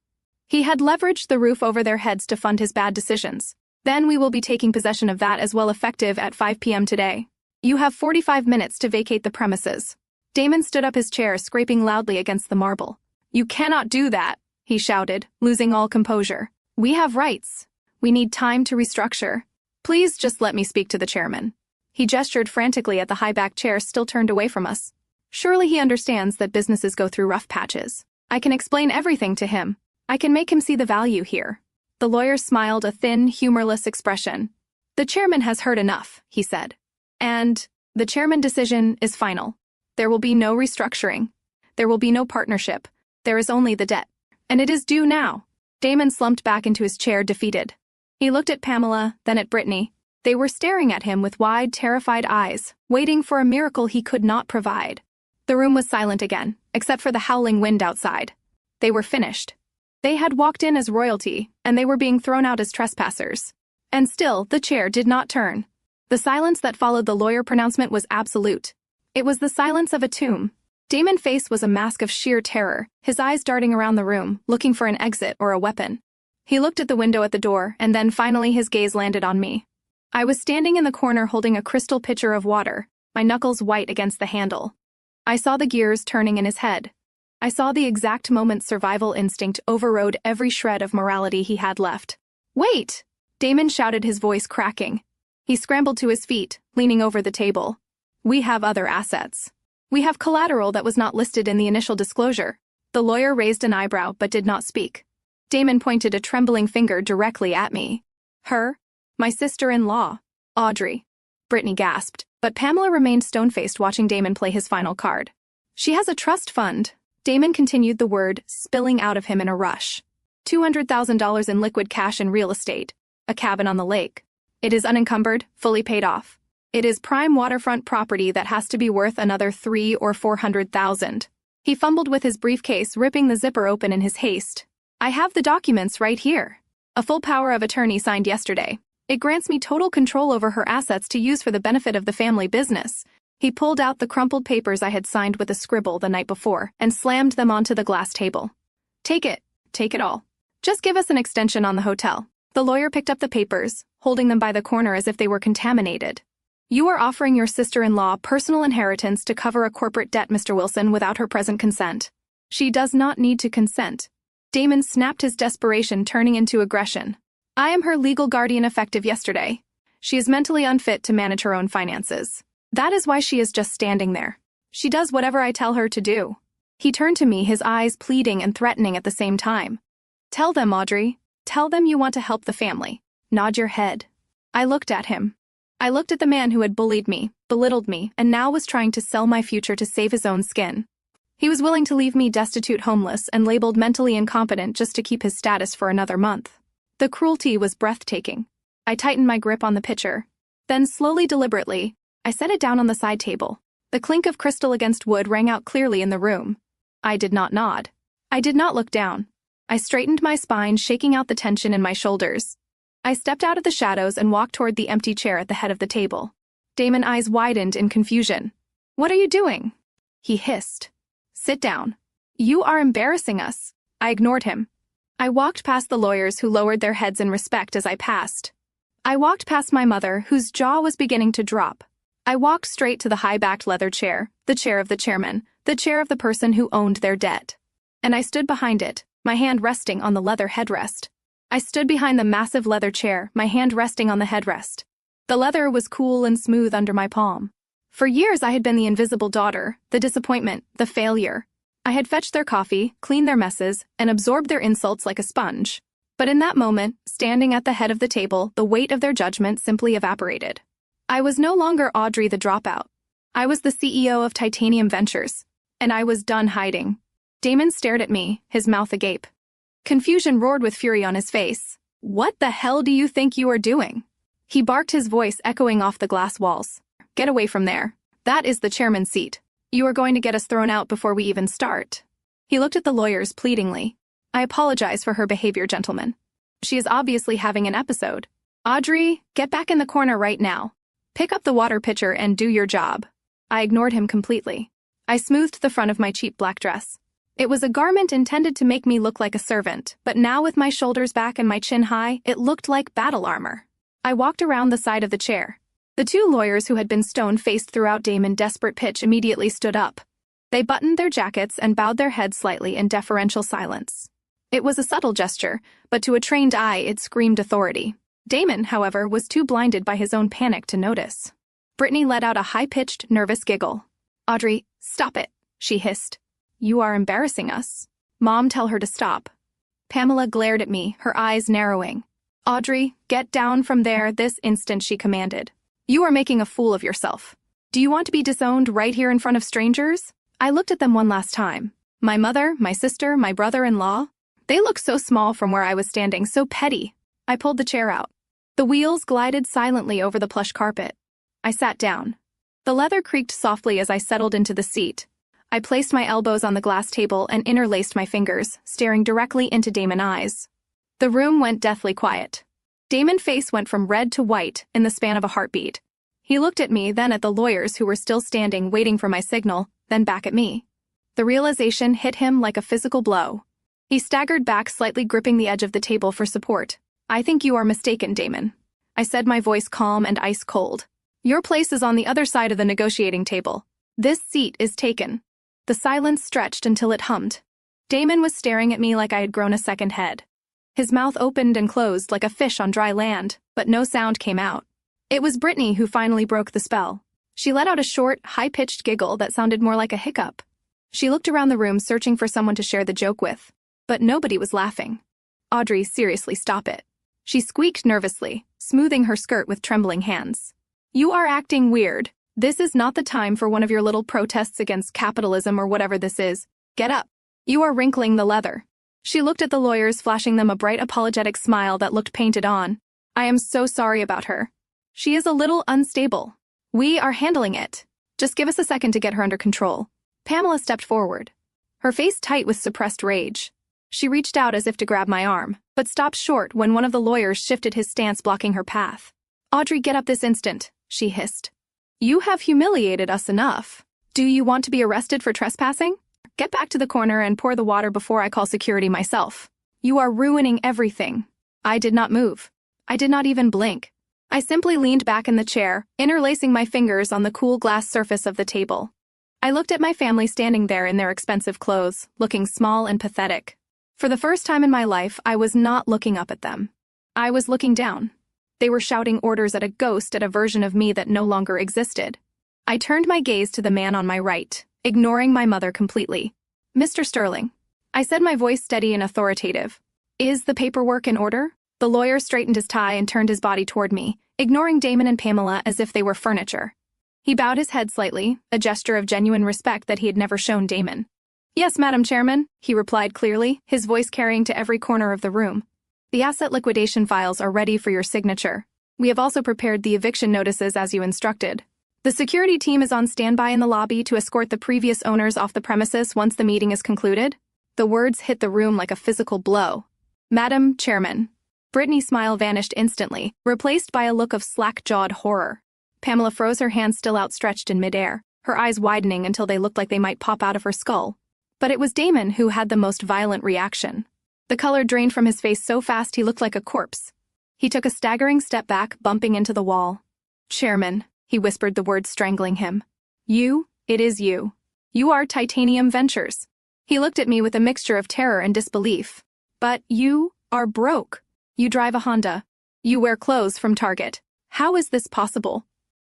He had leveraged the roof over their heads to fund his bad decisions. Then we will be taking possession of that as well, effective at 5 p.m. today. You have 45 minutes to vacate the premises. Damon stood up his chair, scraping loudly against the marble. You cannot do that, he shouted, losing all composure. We have rights. We need time to restructure. Please just let me speak to the chairman. He gestured frantically at the high-backed chair still turned away from us. Surely he understands that businesses go through rough patches. I can explain everything to him. I can make him see the value here. The lawyer smiled, a thin, humorless expression. The chairman has heard enough, he said. And the chairman's decision is final. There will be no restructuring. There will be no partnership. There is only the debt. And it is due now. Damon slumped back into his chair, defeated. He looked at Pamela, then at Brittany. They were staring at him with wide, terrified eyes, waiting for a miracle he could not provide. The room was silent again, except for the howling wind outside. They were finished. They had walked in as royalty, and they were being thrown out as trespassers. And still, the chair did not turn. The silence that followed the lawyer pronouncement was absolute. It was the silence of a tomb. Damon's face was a mask of sheer terror, his eyes darting around the room, looking for an exit or a weapon. He looked at the window at the door, and then finally his gaze landed on me. I was standing in the corner holding a crystal pitcher of water, my knuckles white against the handle. I saw the gears turning in his head. I saw the exact moment survival instinct overrode every shred of morality he had left. Wait! Damon shouted, his voice cracking. He scrambled to his feet, leaning over the table. We have other assets. We have collateral that was not listed in the initial disclosure. The lawyer raised an eyebrow but did not speak. Damon pointed a trembling finger directly at me. Her? My sister-in-law. Audrey. Brittany gasped, but Pamela remained stone-faced, watching Damon play his final card. She has a trust fund. Damon continued, the word spilling out of him in a rush. $200,000 in liquid cash and real estate. A cabin on the lake. It is unencumbered, fully paid off. It is prime waterfront property that has to be worth another $300,000 or $400,000. He fumbled with his briefcase, ripping the zipper open in his haste. I have the documents right here. A full power of attorney signed yesterday. It grants me total control over her assets to use for the benefit of the family business. He pulled out the crumpled papers I had signed with a scribble the night before and slammed them onto the glass table. Take it all. Just give us an extension on the hotel. The lawyer picked up the papers, holding them by the corner as if they were contaminated. You are offering your sister-in-law personal inheritance to cover a corporate debt, Mr. Wilson, without her present consent. She does not need to consent. Damon snapped, his desperation turning into aggression. I am her legal guardian effective yesterday. She is mentally unfit to manage her own finances. That is why she is just standing there. She does whatever I tell her to do. He turned to me, his eyes pleading and threatening at the same time. Tell them, Audrey. Tell them you want to help the family. Nod your head. I looked at him. I looked at the man who had bullied me, belittled me, and now was trying to sell my future to save his own skin. He was willing to leave me destitute, homeless, and labeled mentally incompetent just to keep his status for another month. The cruelty was breathtaking. I tightened my grip on the pitcher. Then, slowly, deliberately, I set it down on the side table. The clink of crystal against wood rang out clearly in the room. I did not nod. I did not look down. I straightened my spine, shaking out the tension in my shoulders. I stepped out of the shadows and walked toward the empty chair at the head of the table. Damon's eyes widened in confusion. What are you doing? He hissed. Sit down. You are embarrassing us. I ignored him. I walked past the lawyers, who lowered their heads in respect as I passed. I walked past my mother, whose jaw was beginning to drop. I walked straight to the high-backed leather chair, the chair of the chairman, the chair of the person who owned their debt. And I stood behind it, my hand resting on the leather headrest. I stood behind the massive leather chair, my hand resting on the headrest. The leather was cool and smooth under my palm. For years I had been the invisible daughter, the disappointment, the failure. I had fetched their coffee, cleaned their messes, and absorbed their insults like a sponge. But in that moment, standing at the head of the table, the weight of their judgment simply evaporated. I was no longer Audrey the dropout. I was the CEO of Titanium Ventures. And I was done hiding. Damon stared at me, his mouth agape. Confusion roared with fury on his face. What the hell do you think you are doing? He barked, his voice echoing off the glass walls. "Get away from there. That is the chairman's seat. You are going to get us thrown out before we even start." He looked at the lawyers pleadingly. "I apologize for her behavior, gentlemen. She is obviously having an episode. Audrey, get back in the corner right now. Pick up the water pitcher and do your job." I ignored him completely. I smoothed the front of my cheap black dress. It was a garment intended to make me look like a servant, but now with my shoulders back and my chin high, it looked like battle armor. I walked around the side of the chair. The two lawyers who had been stone-faced throughout Damon desperate pitch immediately stood up. They buttoned their jackets and bowed their heads slightly in deferential silence. It was a subtle gesture, but to a trained eye it screamed authority. Damon, however, was too blinded by his own panic to notice. Brittany let out a high-pitched, nervous giggle. "Audrey, stop it," she hissed. "You are embarrassing us. Mom, tell her to stop." Pamela glared at me, her eyes narrowing. "Audrey, get down from there this instant," she commanded. "You are making a fool of yourself. Do you want to be disowned right here in front of strangers?" I looked at them one last time. My mother, my sister, my brother-in-law. They looked so small from where I was standing, so petty. I pulled the chair out. The wheels glided silently over the plush carpet. I sat down. The leather creaked softly as I settled into the seat. I placed my elbows on the glass table and interlaced my fingers, staring directly into Damon's eyes. The room went deathly quiet. Damon's face went from red to white in the span of a heartbeat. He looked at me, then at the lawyers who were still standing waiting for my signal, then back at me. The realization hit him like a physical blow. He staggered back, slightly gripping the edge of the table for support. "I think you are mistaken, Damon," I said, my voice calm and ice cold. "Your place is on the other side of the negotiating table. This seat is taken." The silence stretched until it hummed. Damon was staring at me like I had grown a second head. His mouth opened and closed like a fish on dry land, but no sound came out. It was Brittany who finally broke the spell. She let out a short, high-pitched giggle that sounded more like a hiccup. She looked around the room searching for someone to share the joke with, but nobody was laughing. "Audrey, seriously, stop it," she squeaked nervously, smoothing her skirt with trembling hands. "You are acting weird. This is not the time for one of your little protests against capitalism or whatever this is. Get up. You are wrinkling the leather." She looked at the lawyers, flashing them a bright apologetic smile that looked painted on. "I am so sorry about her. She is a little unstable. We are handling it. Just give us a second to get her under control." Pamela stepped forward, her face tight with suppressed rage. She reached out as if to grab my arm, but stopped short when one of the lawyers shifted his stance, blocking her path. "Audrey, get up this instant," she hissed. "You have humiliated us enough. Do you want to be arrested for trespassing? Get back to the corner and pour the water before I call security myself. You are ruining everything." I did not move. I did not even blink. I simply leaned back in the chair, interlacing my fingers on the cool glass surface of the table. I looked at my family standing there in their expensive clothes, looking small and pathetic. For the first time in my life, I was not looking up at them. I was looking down. They were shouting orders at a ghost, at a version of me that no longer existed. I turned my gaze to the man on my right, ignoring my mother completely. "Mr. Sterling," I said, my voice steady and authoritative. "Is the paperwork in order?" The lawyer straightened his tie and turned his body toward me, ignoring Damon and Pamela as if they were furniture. He bowed his head slightly, a gesture of genuine respect that he had never shown Damon. "Yes, Madam Chairman," he replied clearly, his voice carrying to every corner of the room. "The asset liquidation files are ready for your signature. We have also prepared the eviction notices as you instructed. The security team is on standby in the lobby to escort the previous owners off the premises once the meeting is concluded." The words hit the room like a physical blow. "Madam Chairman." Brittany's smile vanished instantly, replaced by a look of slack-jawed horror. Pamela froze, her hands still outstretched in midair, her eyes widening until they looked like they might pop out of her skull. But it was Damon who had the most violent reaction. The color drained from his face so fast he looked like a corpse. He took a staggering step back, bumping into the wall. "Chairman," he whispered, the words strangling him. It is you. You are Titanium Ventures." He looked at me with a mixture of terror and disbelief. "But you are broke. You drive a Honda. You wear clothes from Target. How is this possible?"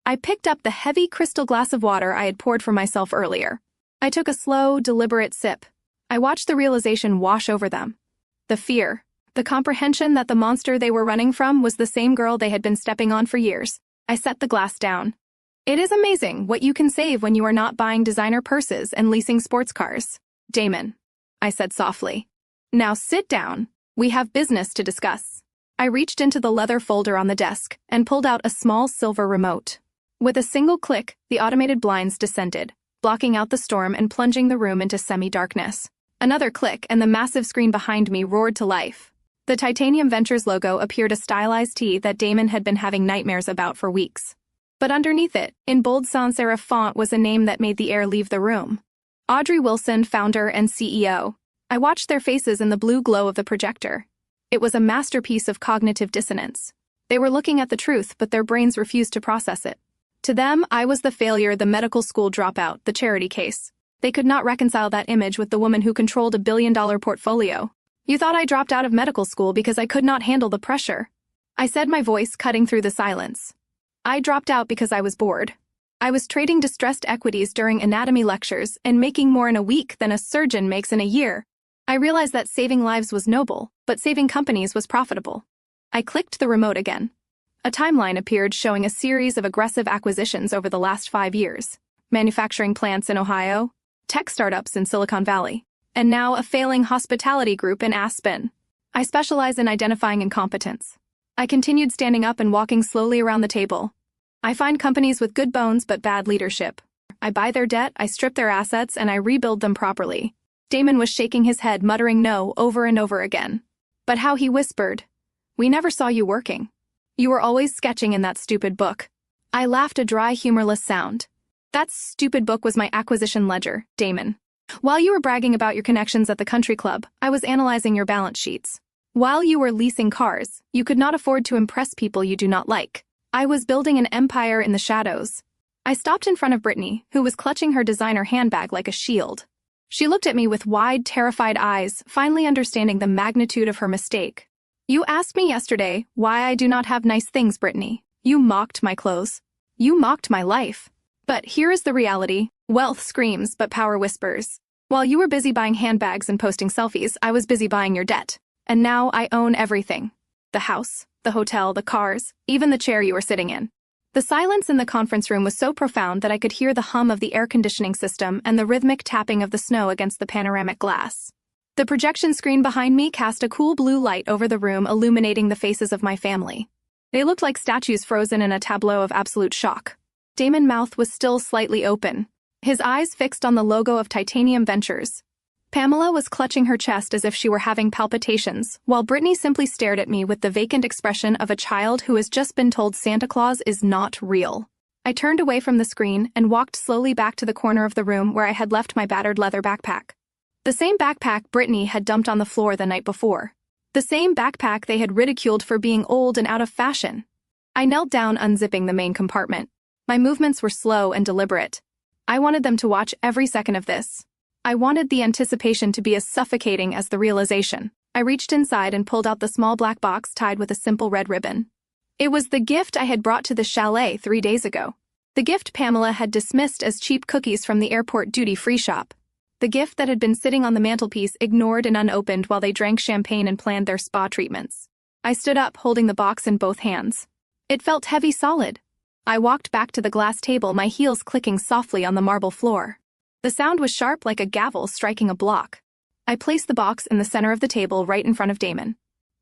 I picked up the heavy crystal glass of water I had poured for myself earlier. I took a slow, deliberate sip. I watched the realization wash over them. The fear, the comprehension that the monster they were running from was the same girl they had been stepping on for years. I set the glass down. "It is amazing what you can save when you are not buying designer purses and leasing sports cars, Damon," I said softly. "Now sit down. We have business to discuss." I reached into the leather folder on the desk and pulled out a small silver remote. With a single click, the automated blinds descended, blocking out the storm and plunging the room into semi-darkness. Another click and the massive screen behind me roared to life. The Titanium Ventures logo appeared, a stylized T that Damon had been having nightmares about for weeks. But underneath it, in bold sans serif font, was a name that made the air leave the room. Audrey Wilson, founder and CEO. I watched their faces in the blue glow of the projector. It was a masterpiece of cognitive dissonance. They were looking at the truth, but their brains refused to process it. To them, I was the failure, the medical school dropout, the charity case. They could not reconcile that image with the woman who controlled a billion-dollar portfolio. You thought I dropped out of medical school because I could not handle the pressure. I said, my voice cutting through the silence. I dropped out because I was bored. I was trading distressed equities during anatomy lectures and making more in a week than a surgeon makes in a year. I realized that saving lives was noble, but saving companies was profitable. I clicked the remote again. A timeline appeared showing a series of aggressive acquisitions over the last 5 years. Manufacturing plants in Ohio, tech startups in Silicon Valley, and now a failing hospitality group in Aspen. I specialize in identifying incompetence. I continued standing up and walking slowly around the table. I find companies with good bones but bad leadership. I buy their debt, I strip their assets, and I rebuild them properly. Damon was shaking his head, muttering no over and over again. But how he whispered, "We never saw you working. You were always sketching in that stupid book." I laughed, a dry, humorless sound. "That stupid book was my acquisition ledger, Damon. While you were bragging about your connections at the country club, I was analyzing your balance sheets. While you were leasing cars, you could not afford to impress people you do not like. I was building an empire in the shadows." I stopped in front of Brittany, who was clutching her designer handbag like a shield. She looked at me with wide, terrified eyes, finally understanding the magnitude of her mistake. "You asked me yesterday why I do not have nice things, Brittany. You mocked my clothes. You mocked my life. But here is the reality. Wealth screams, but power whispers. While you were busy buying handbags and posting selfies, I was busy buying your debt. And now I own everything. The house, the hotel, the cars, even the chair you were sitting in." The silence in the conference room was so profound that I could hear the hum of the air conditioning system and the rhythmic tapping of the snow against the panoramic glass. The projection screen behind me cast a cool blue light over the room, illuminating the faces of my family. They looked like statues frozen in a tableau of absolute shock. Damon's mouth was still slightly open, his eyes fixed on the logo of Titanium Ventures. Pamela was clutching her chest as if she were having palpitations, while Brittany simply stared at me with the vacant expression of a child who has just been told Santa Claus is not real. I turned away from the screen and walked slowly back to the corner of the room where I had left my battered leather backpack. The same backpack Brittany had dumped on the floor the night before. The same backpack they had ridiculed for being old and out of fashion. I knelt down, unzipping the main compartment. My movements were slow and deliberate. I wanted them to watch every second of this. I wanted the anticipation to be as suffocating as the realization. I reached inside and pulled out the small black box tied with a simple red ribbon. It was the gift I had brought to the chalet 3 days ago. The gift Pamela had dismissed as cheap cookies from the airport duty-free shop. The gift that had been sitting on the mantelpiece, ignored and unopened while they drank champagne and planned their spa treatments. I stood up, holding the box in both hands. It felt heavy, solid. I walked back to the glass table, my heels clicking softly on the marble floor. The sound was sharp, like a gavel striking a block. I placed the box in the center of the table, right in front of Damon.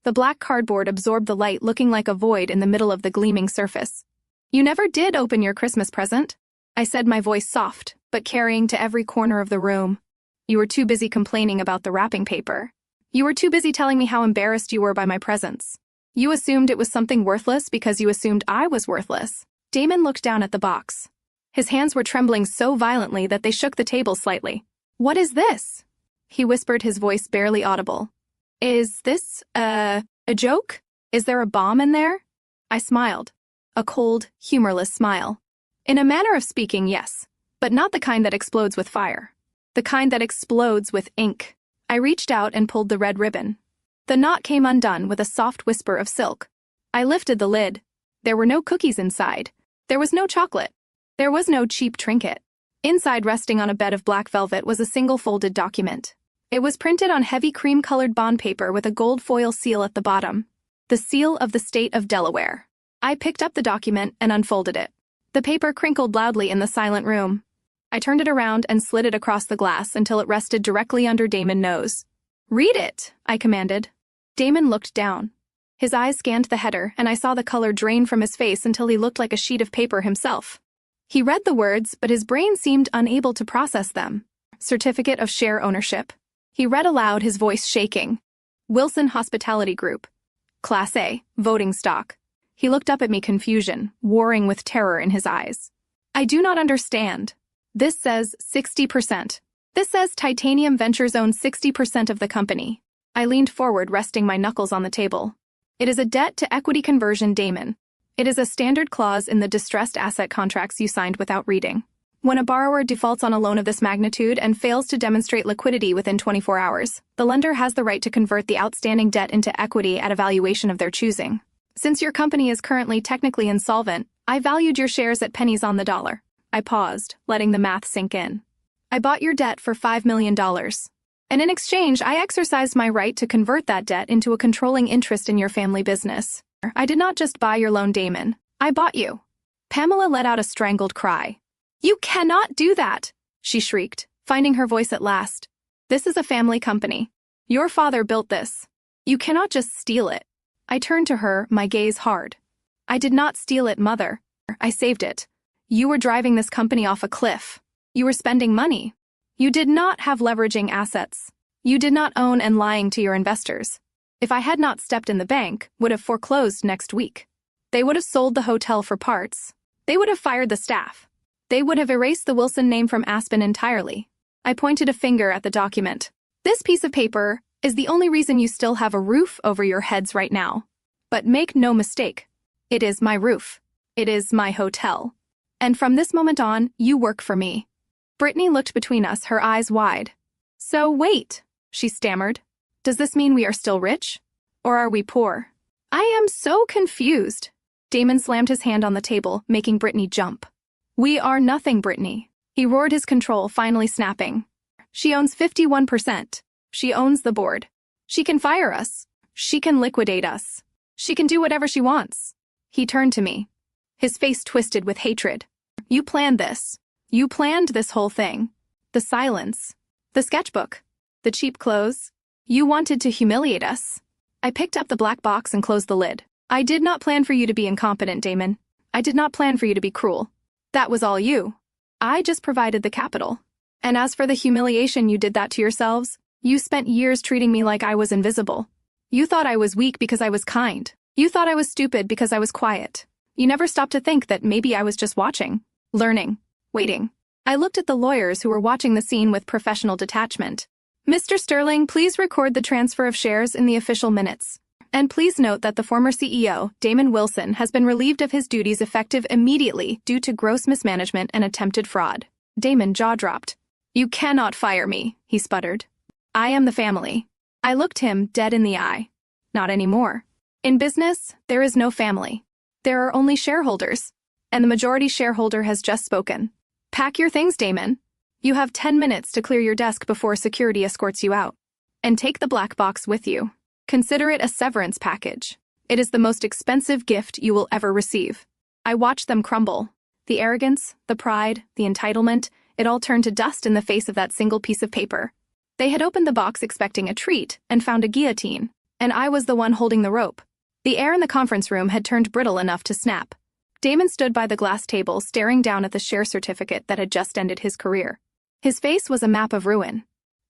The black cardboard absorbed the light, looking like a void in the middle of the gleaming surface. "You never did open your Christmas present," I said, my voice soft, but carrying to every corner of the room. "You were too busy complaining about the wrapping paper. You were too busy telling me how embarrassed you were by my presents. You assumed it was something worthless because you assumed I was worthless." Damon looked down at the box. His hands were trembling so violently that they shook the table slightly. "What is this?" he whispered, his voice barely audible. "Is this, a joke? Is there a bomb in there?" I smiled. A cold, humorless smile. In a manner of speaking, yes, but not the kind that explodes with fire. The kind that explodes with ink. I reached out and pulled the red ribbon. The knot came undone with a soft whisper of silk. I lifted the lid. There were no cookies inside. There was no chocolate. There was no cheap trinket. Inside, resting on a bed of black velvet, was a single folded document. It was printed on heavy cream-colored bond paper with a gold foil seal at the bottom. The seal of the state of Delaware. I picked up the document and unfolded it. The paper crinkled loudly in the silent room. I turned it around and slid it across the glass until it rested directly under Damon's nose. "Read it," I commanded. Damon looked down. His eyes scanned the header, and I saw the color drain from his face until he looked like a sheet of paper himself. He read the words, but his brain seemed unable to process them. Certificate of Share Ownership. He read aloud, his voice shaking. Wilson Hospitality Group. Class A, voting stock. He looked up at me, confusion, warring with terror in his eyes. I do not understand. This says 60%. This says Titanium Ventures owns 60% of the company. I leaned forward, resting my knuckles on the table. It is a debt-to-equity conversion, Damon. It is a standard clause in the distressed asset contracts you signed without reading. When a borrower defaults on a loan of this magnitude and fails to demonstrate liquidity within 24 hours, the lender has the right to convert the outstanding debt into equity at a valuation of their choosing. Since your company is currently technically insolvent, I valued your shares at pennies on the dollar. I paused, letting the math sink in. I bought your debt for $5 million. And in exchange, I exercised my right to convert that debt into a controlling interest in your family business. I did not just buy your loan, Damon. I bought you. Pamela let out a strangled cry. You cannot do that, she shrieked, finding her voice at last. This is a family company. Your father built this. You cannot just steal it. I turned to her, my gaze hard. I did not steal it, Mother. I saved it. You were driving this company off a cliff. You were spending money. You did not have leveraging assets. You did not own and lying to your investors. If I had not stepped in, the bank would have foreclosed next week. They would have sold the hotel for parts. They would have fired the staff. They would have erased the Wilson name from Aspen entirely. I pointed a finger at the document. This piece of paper is the only reason you still have a roof over your heads right now. But make no mistake, it is my roof. It is my hotel. And from this moment on, you work for me. Brittany looked between us, her eyes wide. So wait, she stammered. Does this mean we are still rich? Or are we poor? I am so confused. Damon slammed his hand on the table, making Brittany jump. We are nothing, Brittany. He roared, his control finally snapping. She owns 51%. She owns the board. She can fire us. She can liquidate us. She can do whatever she wants. He turned to me. His face twisted with hatred. You planned this. You planned this whole thing. The silence. The sketchbook. The cheap clothes. You wanted to humiliate us. I picked up the black box and closed the lid. I did not plan for you to be incompetent, Damon. I did not plan for you to be cruel. That was all you. I just provided the capital. And as for the humiliation, you did that to yourselves. You spent years treating me like I was invisible. You thought I was weak because I was kind. You thought I was stupid because I was quiet. You never stopped to think that maybe I was just watching, learning, waiting. I looked at the lawyers who were watching the scene with professional detachment. Mr. Sterling, please record the transfer of shares in the official minutes. And please note that the former CEO, Damon Wilson, has been relieved of his duties effective immediately due to gross mismanagement and attempted fraud. Damon jaw-dropped. You cannot fire me, he sputtered. I am the family. I looked him dead in the eye. Not anymore. In business, there is no family. There are only shareholders. And the majority shareholder has just spoken. Pack your things, Damon. You have 10 minutes to clear your desk before security escorts you out. And take the black box with you. Consider it a severance package. It is the most expensive gift you will ever receive. I watched them crumble. The arrogance, the pride, the entitlement, it all turned to dust in the face of that single piece of paper. They had opened the box expecting a treat and found a guillotine, and I was the one holding the rope. The air in the conference room had turned brittle enough to snap. Damon stood by the glass table, staring down at the share certificate that had just ended his career. His face was a map of ruin.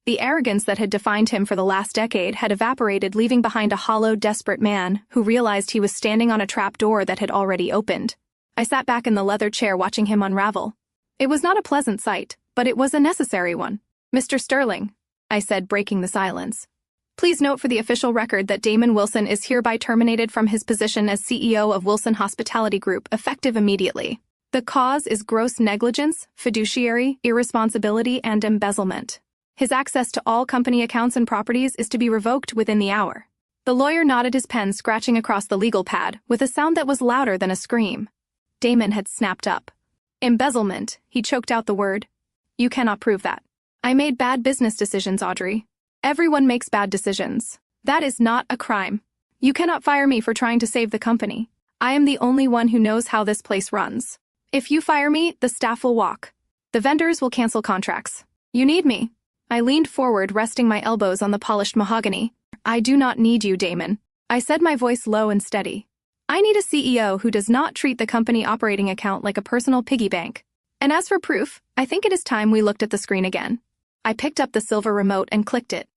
The arrogance that had defined him for the last decade had evaporated, leaving behind a hollow, desperate man who realized he was standing on a trap door that had already opened. I sat back in the leather chair watching him unravel. It was not a pleasant sight, but it was a necessary one. Mr. Sterling, I said, breaking the silence. Please note for the official record that Damon Wilson is hereby terminated from his position as CEO of Wilson Hospitality Group, effective immediately. The cause is gross negligence, fiduciary irresponsibility, and embezzlement. His access to all company accounts and properties is to be revoked within the hour. The lawyer nodded, his pen scratching across the legal pad with a sound that was louder than a scream. Damon had snapped up. Embezzlement, he choked out the word. You cannot prove that. I made bad business decisions, Audrey. Everyone makes bad decisions. That is not a crime. You cannot fire me for trying to save the company. I am the only one who knows how this place runs. If you fire me, the staff will walk. The vendors will cancel contracts. You need me. I leaned forward, resting my elbows on the polished mahogany. I do not need you, Damon. I said, my voice low and steady. I need a CEO who does not treat the company operating account like a personal piggy bank. And as for proof, I think it is time we looked at the screen again. I picked up the silver remote and clicked it.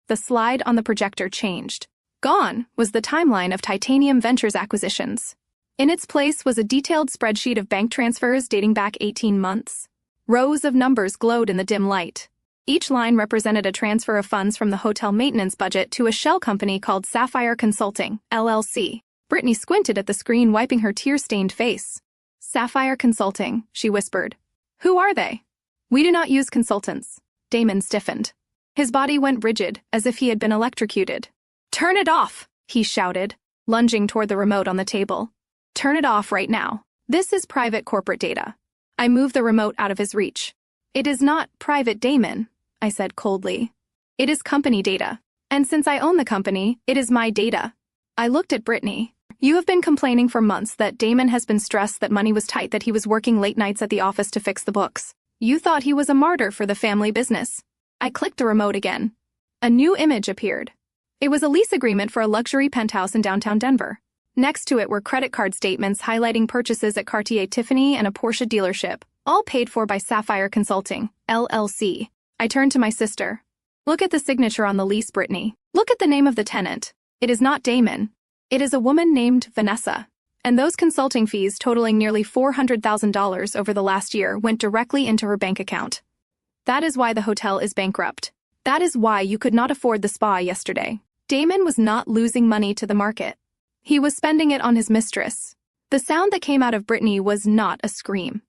The slide on the projector changed. Gone was the timeline of Titanium Ventures acquisitions. In its place was a detailed spreadsheet of bank transfers dating back 18 months. Rows of numbers glowed in the dim light. Each line represented a transfer of funds from the hotel maintenance budget to a shell company called Sapphire Consulting, LLC. Brittany squinted at the screen, wiping her tear-stained face. Sapphire Consulting, she whispered. Who are they? We do not use consultants. Damon stiffened. His body went rigid, as if he had been electrocuted. Turn it off, he shouted, lunging toward the remote on the table. Turn it off right now. This is private corporate data. I moved the remote out of his reach. It is not private, Damon, I said coldly. It is company data. And since I own the company, it is my data. I looked at Brittany. You have been complaining for months that Damon has been stressed, that money was tight, that he was working late nights at the office to fix the books. You thought he was a martyr for the family business. I clicked the remote again. A new image appeared. It was a lease agreement for a luxury penthouse in downtown Denver. Next to it were credit card statements highlighting purchases at Cartier Tiffany and a Porsche dealership, all paid for by Sapphire Consulting, LLC. I turned to my sister. Look at the signature on the lease, Brittany. Look at the name of the tenant. It is not Damon. It is a woman named Vanessa. And those consulting fees, totaling nearly $400,000 over the last year, went directly into her bank account. That is why the hotel is bankrupt. That is why you could not afford the spa yesterday. Damon was not losing money to the market. He was spending it on his mistress. The sound that came out of Brittany was not a scream.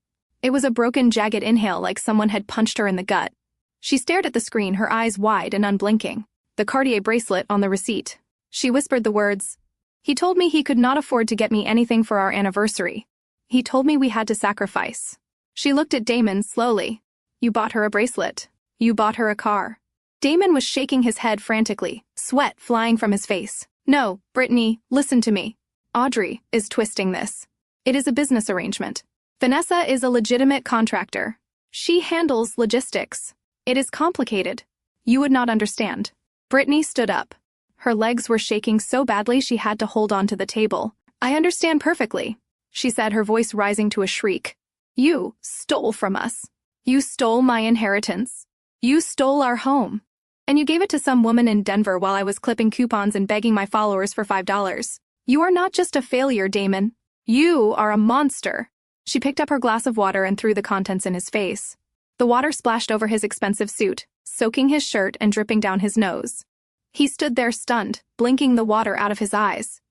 It was a broken, jagged inhale, like someone had punched her in the gut. She stared at the screen, her eyes wide and unblinking. The Cartier bracelet on the receipt. She whispered the words, "He told me he could not afford to get me anything for our anniversary. He told me we had to sacrifice." She looked at Damon slowly. "You bought her a bracelet. You bought her a car." Damon was shaking his head frantically, sweat flying from his face. "No, Brittany, listen to me. Audrey is twisting this. It is a business arrangement. Vanessa is a legitimate contractor. She handles logistics. It is complicated. You would not understand." Brittany stood up. Her legs were shaking so badly she had to hold on to the table. "I understand perfectly," she said, her voice rising to a shriek. "You stole from us. You stole my inheritance. You stole our home. And you gave it to some woman in Denver while I was clipping coupons and begging my followers for $5. You are not just a failure, Damon. You are a monster." She picked up her glass of water and threw the contents in his face. The water splashed over his expensive suit, soaking his shirt and dripping down his nose. He stood there stunned, blinking the water out of his eyes.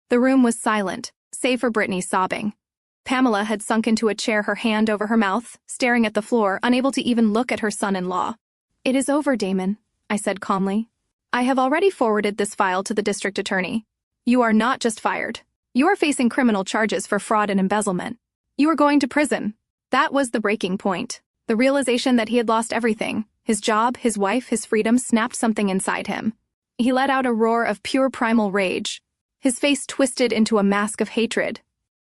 The room was silent, save for Brittany sobbing. Pamela had sunk into a chair, her hand over her mouth, staring at the floor, unable to even look at her son-in-law. "It is over, Damon," I said calmly. "I have already forwarded this file to the district attorney. You are not just fired. You are facing criminal charges for fraud and embezzlement. You are going to prison." That was the breaking point. The realization that he had lost everything, his job, his wife, his freedom, snapped something inside him. He let out a roar of pure primal rage. His face twisted into a mask of hatred.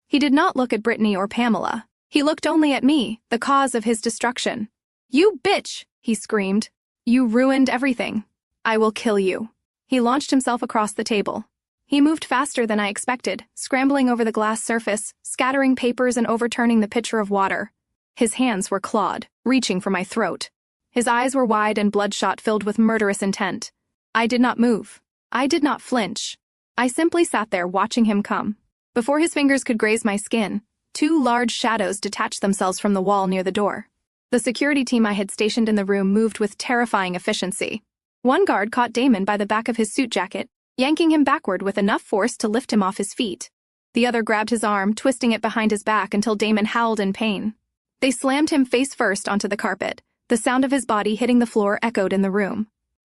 He did not look at Brittany or Pamela. He looked only at me, the cause of his destruction. "You bitch!" he screamed. "You ruined everything. I will kill you." He launched himself across the table. He moved faster than I expected, scrambling over the glass surface, scattering papers and overturning the pitcher of water. His hands were clawed, reaching for my throat. His eyes were wide and bloodshot, filled with murderous intent. I did not move. I did not flinch. I simply sat there watching him come. Before his fingers could graze my skin, two large shadows detached themselves from the wall near the door. The security team I had stationed in the room moved with terrifying efficiency. One guard caught Damon by the back of his suit jacket, yanking him backward with enough force to lift him off his feet. The other grabbed his arm, twisting it behind his back until Damon howled in pain. They slammed him face first onto the carpet. The sound of his body hitting the floor echoed in the room.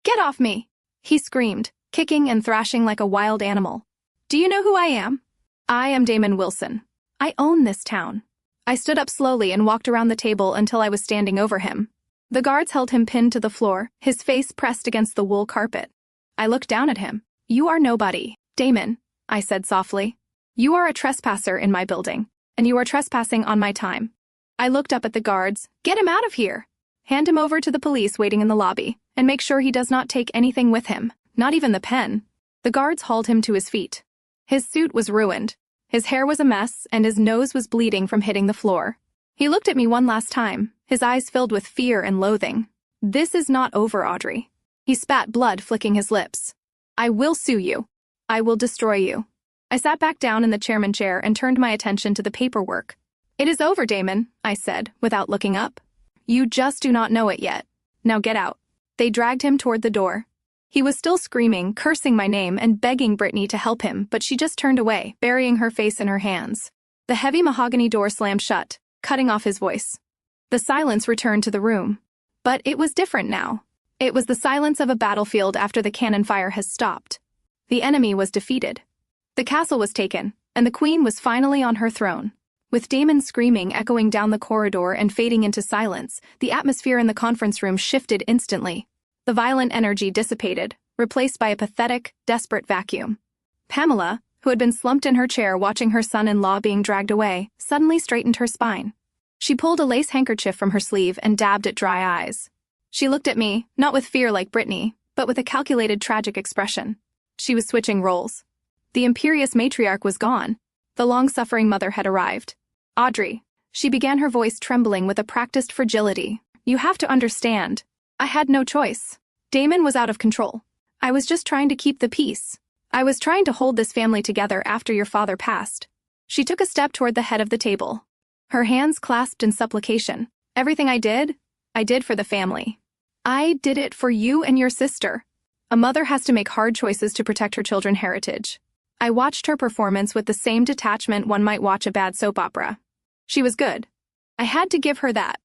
"Get off me!" he screamed, kicking and thrashing like a wild animal. "Do you know who I am? I am Damon Wilson. I own this town." I stood up slowly and walked around the table until I was standing over him. The guards held him pinned to the floor, his face pressed against the wool carpet. I looked down at him. "You are nobody, Damon," I said softly. "You are a trespasser in my building, and you are trespassing on my time." I looked up at the guards. "Get him out of here! Hand him over to the police waiting in the lobby, and make sure he does not take anything with him, not even the pen." The guards hauled him to his feet. His suit was ruined. His hair was a mess, and his nose was bleeding from hitting the floor. He looked at me one last time, his eyes filled with fear and loathing. "This is not over, Audrey." He spat blood, flicking his lips. "I will sue you. I will destroy you." I sat back down in the chairman chair and turned my attention to the paperwork. "It is over, Damon," I said, without looking up. "You just do not know it yet. Now get out." They dragged him toward the door. He was still screaming, cursing my name, and begging Brittany to help him, but she just turned away, burying her face in her hands. The heavy mahogany door slammed shut, cutting off his voice. The silence returned to the room. But it was different now. It was the silence of a battlefield after the cannon fire has stopped. The enemy was defeated. The castle was taken, and the queen was finally on her throne. With Damon screaming echoing down the corridor and fading into silence, the atmosphere in the conference room shifted instantly. The violent energy dissipated, replaced by a pathetic, desperate vacuum. Pamela, who had been slumped in her chair watching her son-in-law being dragged away, suddenly straightened her spine. She pulled a lace handkerchief from her sleeve and dabbed at dry eyes. She looked at me, not with fear like Brittany, but with a calculated, tragic expression. She was switching roles. The imperious matriarch was gone. The long-suffering mother had arrived. "Audrey," she began, her voice trembling with a practiced fragility, "you have to understand. I had no choice. Damon was out of control. I was just trying to keep the peace. I was trying to hold this family together after your father passed." She took a step toward the head of the table. Her hands clasped in supplication. "Everything I did for the family. I did it for you and your sister. A mother has to make hard choices to protect her children's heritage." I watched her performance with the same detachment one might watch a bad soap opera. She was good. I had to give her that.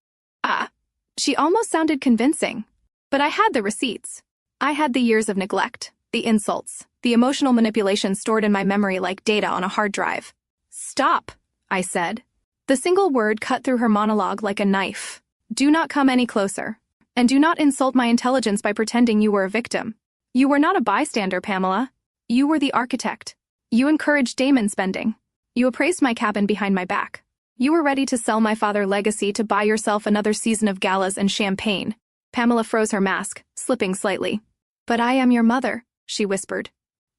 She almost sounded convincing. But I had the receipts. I had the years of neglect, the insults, the emotional manipulation stored in my memory like data on a hard drive. "Stop," I said. The single word cut through her monologue like a knife. "Do not come any closer. And do not insult my intelligence by pretending you were a victim. You were not a bystander, Pamela. You were the architect. You encouraged Damon spending. You appraised my cabin behind my back. You were ready to sell my father's legacy to buy yourself another season of galas and champagne." Pamela froze her mask, slipping slightly. "But I am your mother," she whispered.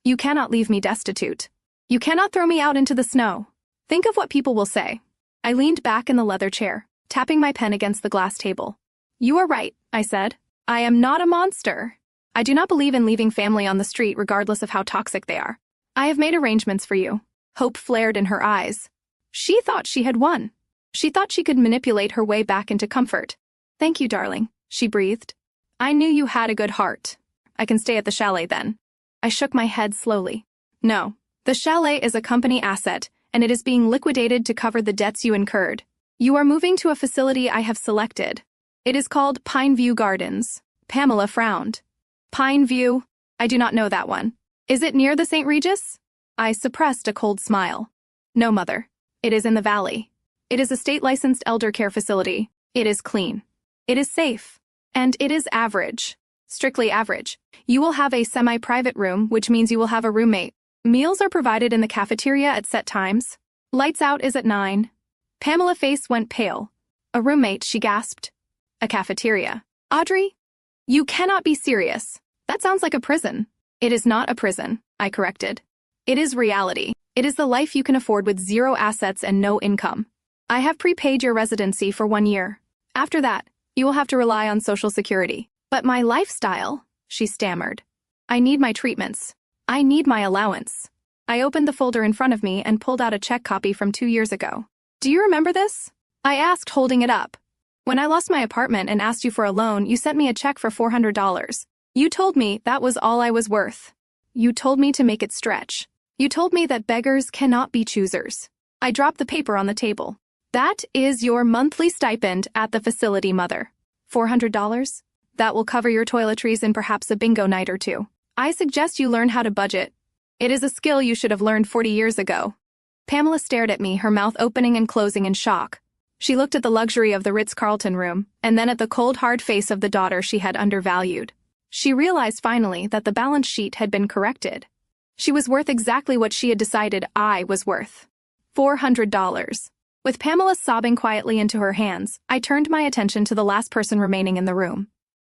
"You cannot leave me destitute. You cannot throw me out into the snow. Think of what people will say." I leaned back in the leather chair, tapping my pen against the glass table. "You are right," I said. "I am not a monster. I do not believe in leaving family on the street regardless of how toxic they are. I have made arrangements for you." Hope flared in her eyes. She thought she had won. She thought she could manipulate her way back into comfort. "Thank you, darling," she breathed. "I knew you had a good heart. I can stay at the chalet then." I shook my head slowly. "No, the chalet is a company asset, and it is being liquidated to cover the debts you incurred. You are moving to a facility I have selected. It is called Pineview Gardens." Pamela frowned. "Pineview? I do not know that one. Is it near the St. Regis?" I suppressed a cold smile. "No, Mother. It is in the valley. It is a state-licensed elder care facility. It is clean. It is safe. And it is average. Strictly average. You will have a semi-private room, which means you will have a roommate. Meals are provided in the cafeteria at set times. Lights out is at 9. Pamela's face went pale. "A roommate," she gasped. "A cafeteria. Audrey? You cannot be serious. That sounds like a prison." "It is not a prison," I corrected. "It is reality. It is the life you can afford with zero assets and no income. I have prepaid your residency for 1 year. After that, you will have to rely on Social Security." "But my lifestyle," she stammered. "I need my treatments. I need my allowance." I opened the folder in front of me and pulled out a check copy from 2 years ago. "Do you remember this?" I asked, holding it up. "When I lost my apartment and asked you for a loan, you sent me a check for $400. You told me that was all I was worth. You told me to make it stretch. You told me that beggars cannot be choosers." I dropped the paper on the table. "That is your monthly stipend at the facility, Mother. $400? That will cover your toiletries and perhaps a bingo night or two. I suggest you learn how to budget. It is a skill you should have learned 40 years ago." Pamela stared at me, her mouth opening and closing in shock. She looked at the luxury of the Ritz-Carlton room, and then at the cold, hard face of the daughter she had undervalued. She realized finally that the balance sheet had been corrected. She was worth exactly what she had decided I was worth. $400. With Pamela sobbing quietly into her hands, I turned my attention to the last person remaining in the room.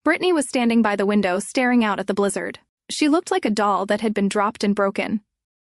Brittany was standing by the window staring out at the blizzard. She looked like a doll that had been dropped and broken.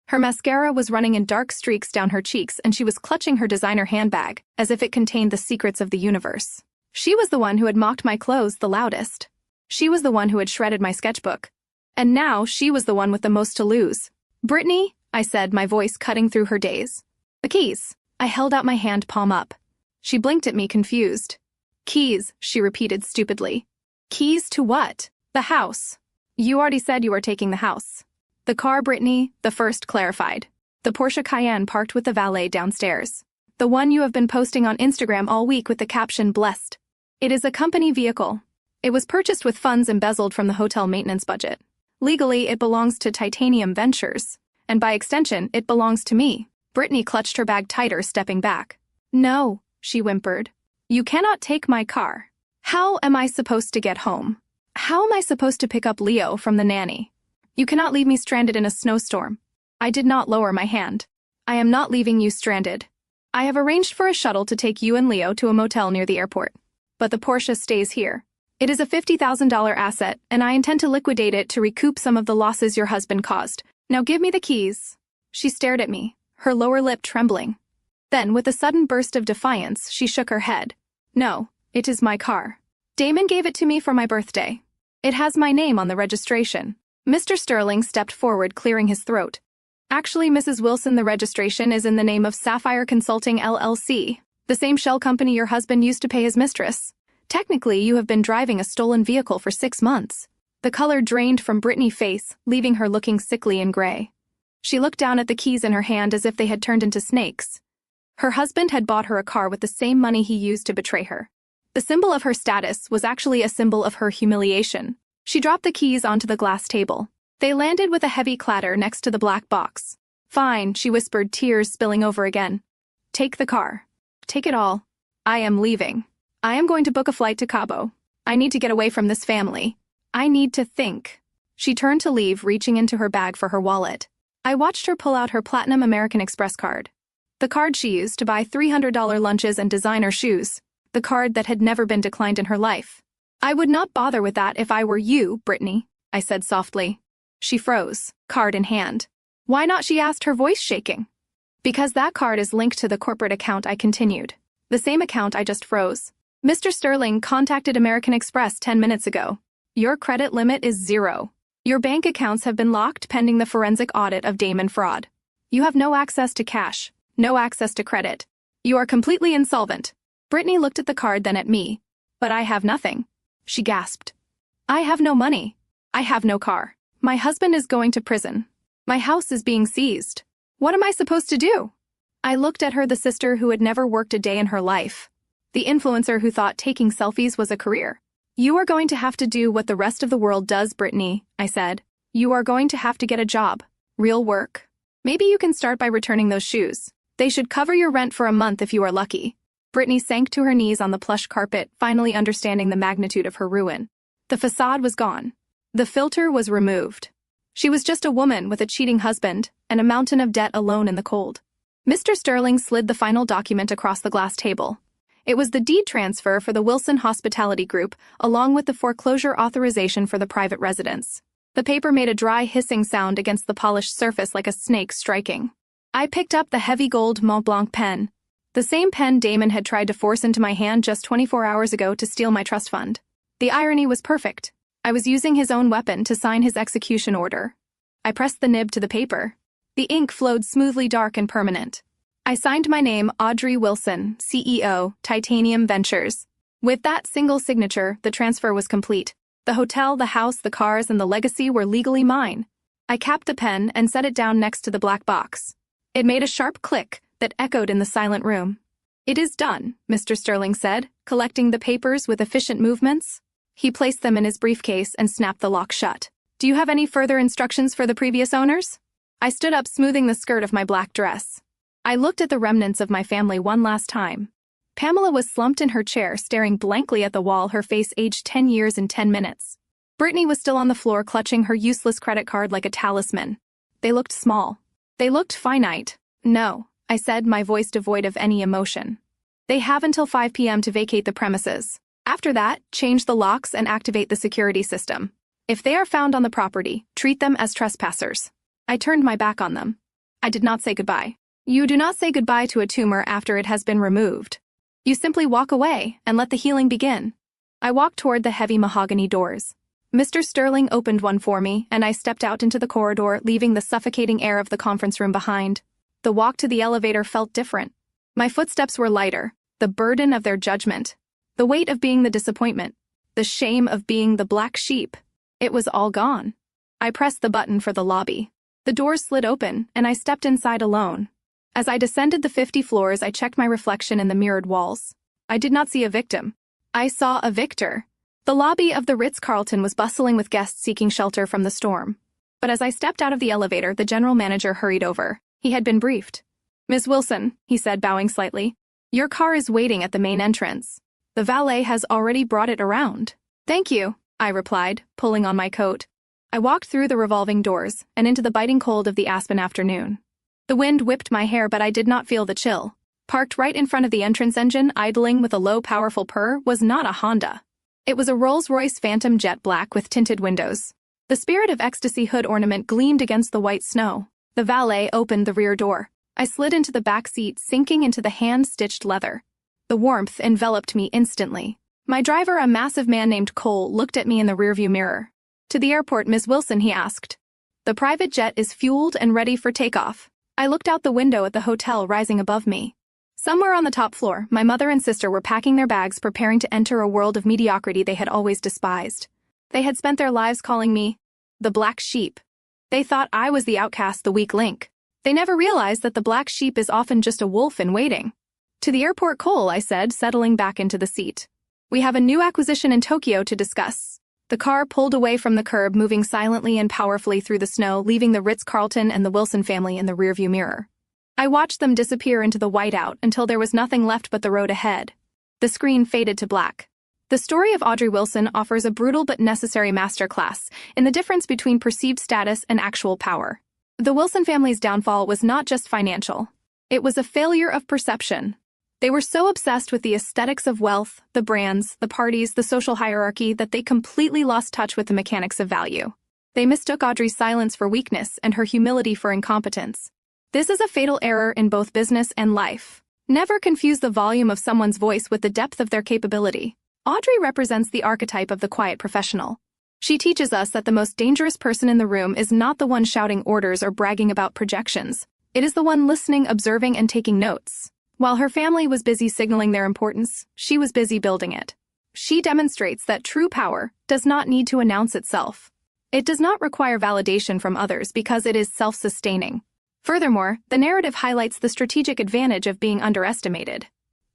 Her mascara was running in dark streaks down her cheeks, and she was clutching her designer handbag, as if it contained the secrets of the universe. She was the one who had mocked my clothes the loudest. She was the one who had shredded my sketchbook. And now she was the one with the most to lose. "Brittany," I said, my voice cutting through her daze. "The keys." I held out my hand, palm up. She blinked at me, confused. "Keys," she repeated stupidly. "Keys to what?" "The house." "You already said you were taking the house." "The car, Brittany," the first clarified. "The Porsche Cayenne parked with the valet downstairs. The one you have been posting on Instagram all week with the caption, 'Blessed.' It is a company vehicle. It was purchased with funds embezzled from the hotel maintenance budget. Legally, it belongs to Titanium Ventures, and by extension, it belongs to me." Brittany clutched her bag tighter, stepping back. "No," she whimpered. "You cannot take my car. How am I supposed to get home? How am I supposed to pick up Leo from the nanny? You cannot leave me stranded in a snowstorm." I did not lower my hand. "I am not leaving you stranded. I have arranged for a shuttle to take you and Leo to a motel near the airport. But the Porsche stays here. It is a $50,000 asset, and I intend to liquidate it to recoup some of the losses your husband caused. Now give me the keys." She stared at me, her lower lip trembling. Then, with a sudden burst of defiance, she shook her head. "No, it is my car. Damon gave it to me for my birthday. It has my name on the registration." Mr. Sterling stepped forward, clearing his throat. "Actually, Mrs. Wilson, the registration is in the name of Sapphire Consulting LLC, the same shell company your husband used to pay his mistress. Technically, you have been driving a stolen vehicle for 6 months." The color drained from Brittany's face, leaving her looking sickly and gray. She looked down at the keys in her hand as if they had turned into snakes. Her husband had bought her a car with the same money he used to betray her. The symbol of her status was actually a symbol of her humiliation. She dropped the keys onto the glass table. They landed with a heavy clatter next to the black box. "Fine," she whispered, tears spilling over again. "Take the car. Take it all. I am leaving. I am going to book a flight to Cabo. I need to get away from this family. I need to think." She turned to leave, reaching into her bag for her wallet. I watched her pull out her Platinum American Express card. The card she used to buy $300 lunches and designer shoes. The card that had never been declined in her life. "I would not bother with that if I were you, Brittany," I said softly. She froze, card in hand. "Why not?" she asked, her voice shaking. "Because that card is linked to the corporate account," I continued. "The same account I just froze. Mr. Sterling contacted American Express 10 minutes ago. Your credit limit is 0. Your bank accounts have been locked pending the forensic audit of Damon fraud. You have no access to cash, no access to credit. You are completely insolvent." Brittany looked at the card, then at me. "But I have nothing," she gasped. "I have no money. I have no car. My husband is going to prison. My house is being seized. What am I supposed to do?" I looked at her, the sister who had never worked a day in her life. The influencer who thought taking selfies was a career. "You are going to have to do what the rest of the world does, Brittany," I said. "You are going to have to get a job. Real work. Maybe you can start by returning those shoes. They should cover your rent for a month if you are lucky." Brittany sank to her knees on the plush carpet, finally understanding the magnitude of her ruin. The facade was gone. The filter was removed. She was just a woman with a cheating husband and a mountain of debt alone in the cold. Mr. Sterling slid the final document across the glass table. It was the deed transfer for the Wilson Hospitality Group, along with the foreclosure authorization for the private residence. The paper made a dry hissing sound against the polished surface like a snake striking. I picked up the heavy gold Montblanc pen. The same pen Damon had tried to force into my hand just 24 hours ago to steal my trust fund. The irony was perfect. I was using his own weapon to sign his execution order. I pressed the nib to the paper. The ink flowed smoothly, dark and permanent. I signed my name, Audrey Wilson, CEO, Titanium Ventures. With that single signature, the transfer was complete. The hotel, the house, the cars, and the legacy were legally mine. I capped the pen and set it down next to the black box. It made a sharp click that echoed in the silent room. "It is done," Mr. Sterling said, collecting the papers with efficient movements. He placed them in his briefcase and snapped the lock shut. "Do you have any further instructions for the previous owners?" I stood up, smoothing the skirt of my black dress. I looked at the remnants of my family one last time. Pamela was slumped in her chair, staring blankly at the wall, her face aged 10 years in 10 minutes. Brittany was still on the floor, clutching her useless credit card like a talisman. They looked small. They looked finite. "No," I said, my voice devoid of any emotion. "They have until 5 p.m. to vacate the premises. After that, change the locks and activate the security system. If they are found on the property, treat them as trespassers. I turned my back on them. I did not say goodbye. You do not say goodbye to a tumor after it has been removed. You simply walk away and let the healing begin. I walked toward the heavy mahogany doors. Mr. Sterling opened one for me, and I stepped out into the corridor, leaving the suffocating air of the conference room behind. The walk to the elevator felt different. My footsteps were lighter, the burden of their judgment, the weight of being the disappointment, the shame of being the black sheep. It was all gone. I pressed the button for the lobby. The doors slid open, and I stepped inside alone. As I descended the 50 floors, I checked my reflection in the mirrored walls. I did not see a victim. I saw a victor. The lobby of the Ritz-Carlton was bustling with guests seeking shelter from the storm. But as I stepped out of the elevator, the general manager hurried over. He had been briefed. "Ms. Wilson," he said, bowing slightly, "your car is waiting at the main entrance. The valet has already brought it around." "Thank you," I replied, pulling on my coat. I walked through the revolving doors and into the biting cold of the Aspen afternoon. The wind whipped my hair, but I did not feel the chill. Parked right in front of the entrance engine, idling with a low, powerful purr, was not a Honda. It was a Rolls-Royce Phantom jet black with tinted windows. The Spirit of Ecstasy hood ornament gleamed against the white snow. The valet opened the rear door. I slid into the back seat, sinking into the hand-stitched leather. The warmth enveloped me instantly. My driver, a massive man named Qley, looked at me in the rearview mirror. "To the airport, Ms. Wilson," he asked. "The private jet is fueled and ready for takeoff." I looked out the window at the hotel rising above me. Somewhere on the top floor, my mother and sister were packing their bags, preparing to enter a world of mediocrity they had always despised. They had spent their lives calling me the black sheep. They thought I was the outcast, the weak link. They never realized that the black sheep is often just a wolf in waiting. "To the airport, Qley," I said, settling back into the seat. "We have a new acquisition in Tokyo to discuss." The car pulled away from the curb, moving silently and powerfully through the snow, leaving the Ritz-Carlton and the Wilson family in the rearview mirror. I watched them disappear into the whiteout until there was nothing left but the road ahead. The screen faded to black. The story of Audrey Wilson offers a brutal but necessary masterclass in the difference between perceived status and actual power. The Wilson family's downfall was not just financial. It was a failure of perception. They were so obsessed with the aesthetics of wealth, the brands, the parties, the social hierarchy that they completely lost touch with the mechanics of value. They mistook Audrey's silence for weakness and her humility for incompetence. This is a fatal error in both business and life. Never confuse the volume of someone's voice with the depth of their capability. Audrey represents the archetype of the quiet professional. She teaches us that the most dangerous person in the room is not the one shouting orders or bragging about projections. It is the one listening, observing, and taking notes. While her family was busy signaling their importance, she was busy building it. She demonstrates that true power does not need to announce itself. It does not require validation from others because it is self-sustaining. Furthermore, the narrative highlights the strategic advantage of being underestimated.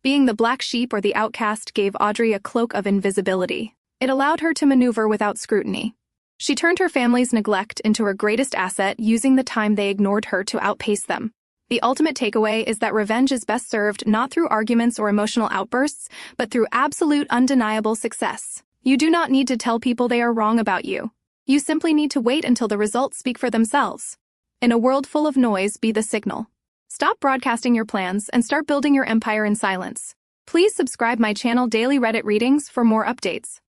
Being the black sheep or the outcast gave Audrey a cloak of invisibility. It allowed her to maneuver without scrutiny. She turned her family's neglect into her greatest asset, using the time they ignored her to outpace them. The ultimate takeaway is that revenge is best served not through arguments or emotional outbursts, but through absolute, undeniable success. You do not need to tell people they are wrong about you. You simply need to wait until the results speak for themselves. In a world full of noise, be the signal. Stop broadcasting your plans and start building your empire in silence. Please subscribe my channel Daily Reddit Readings for more updates.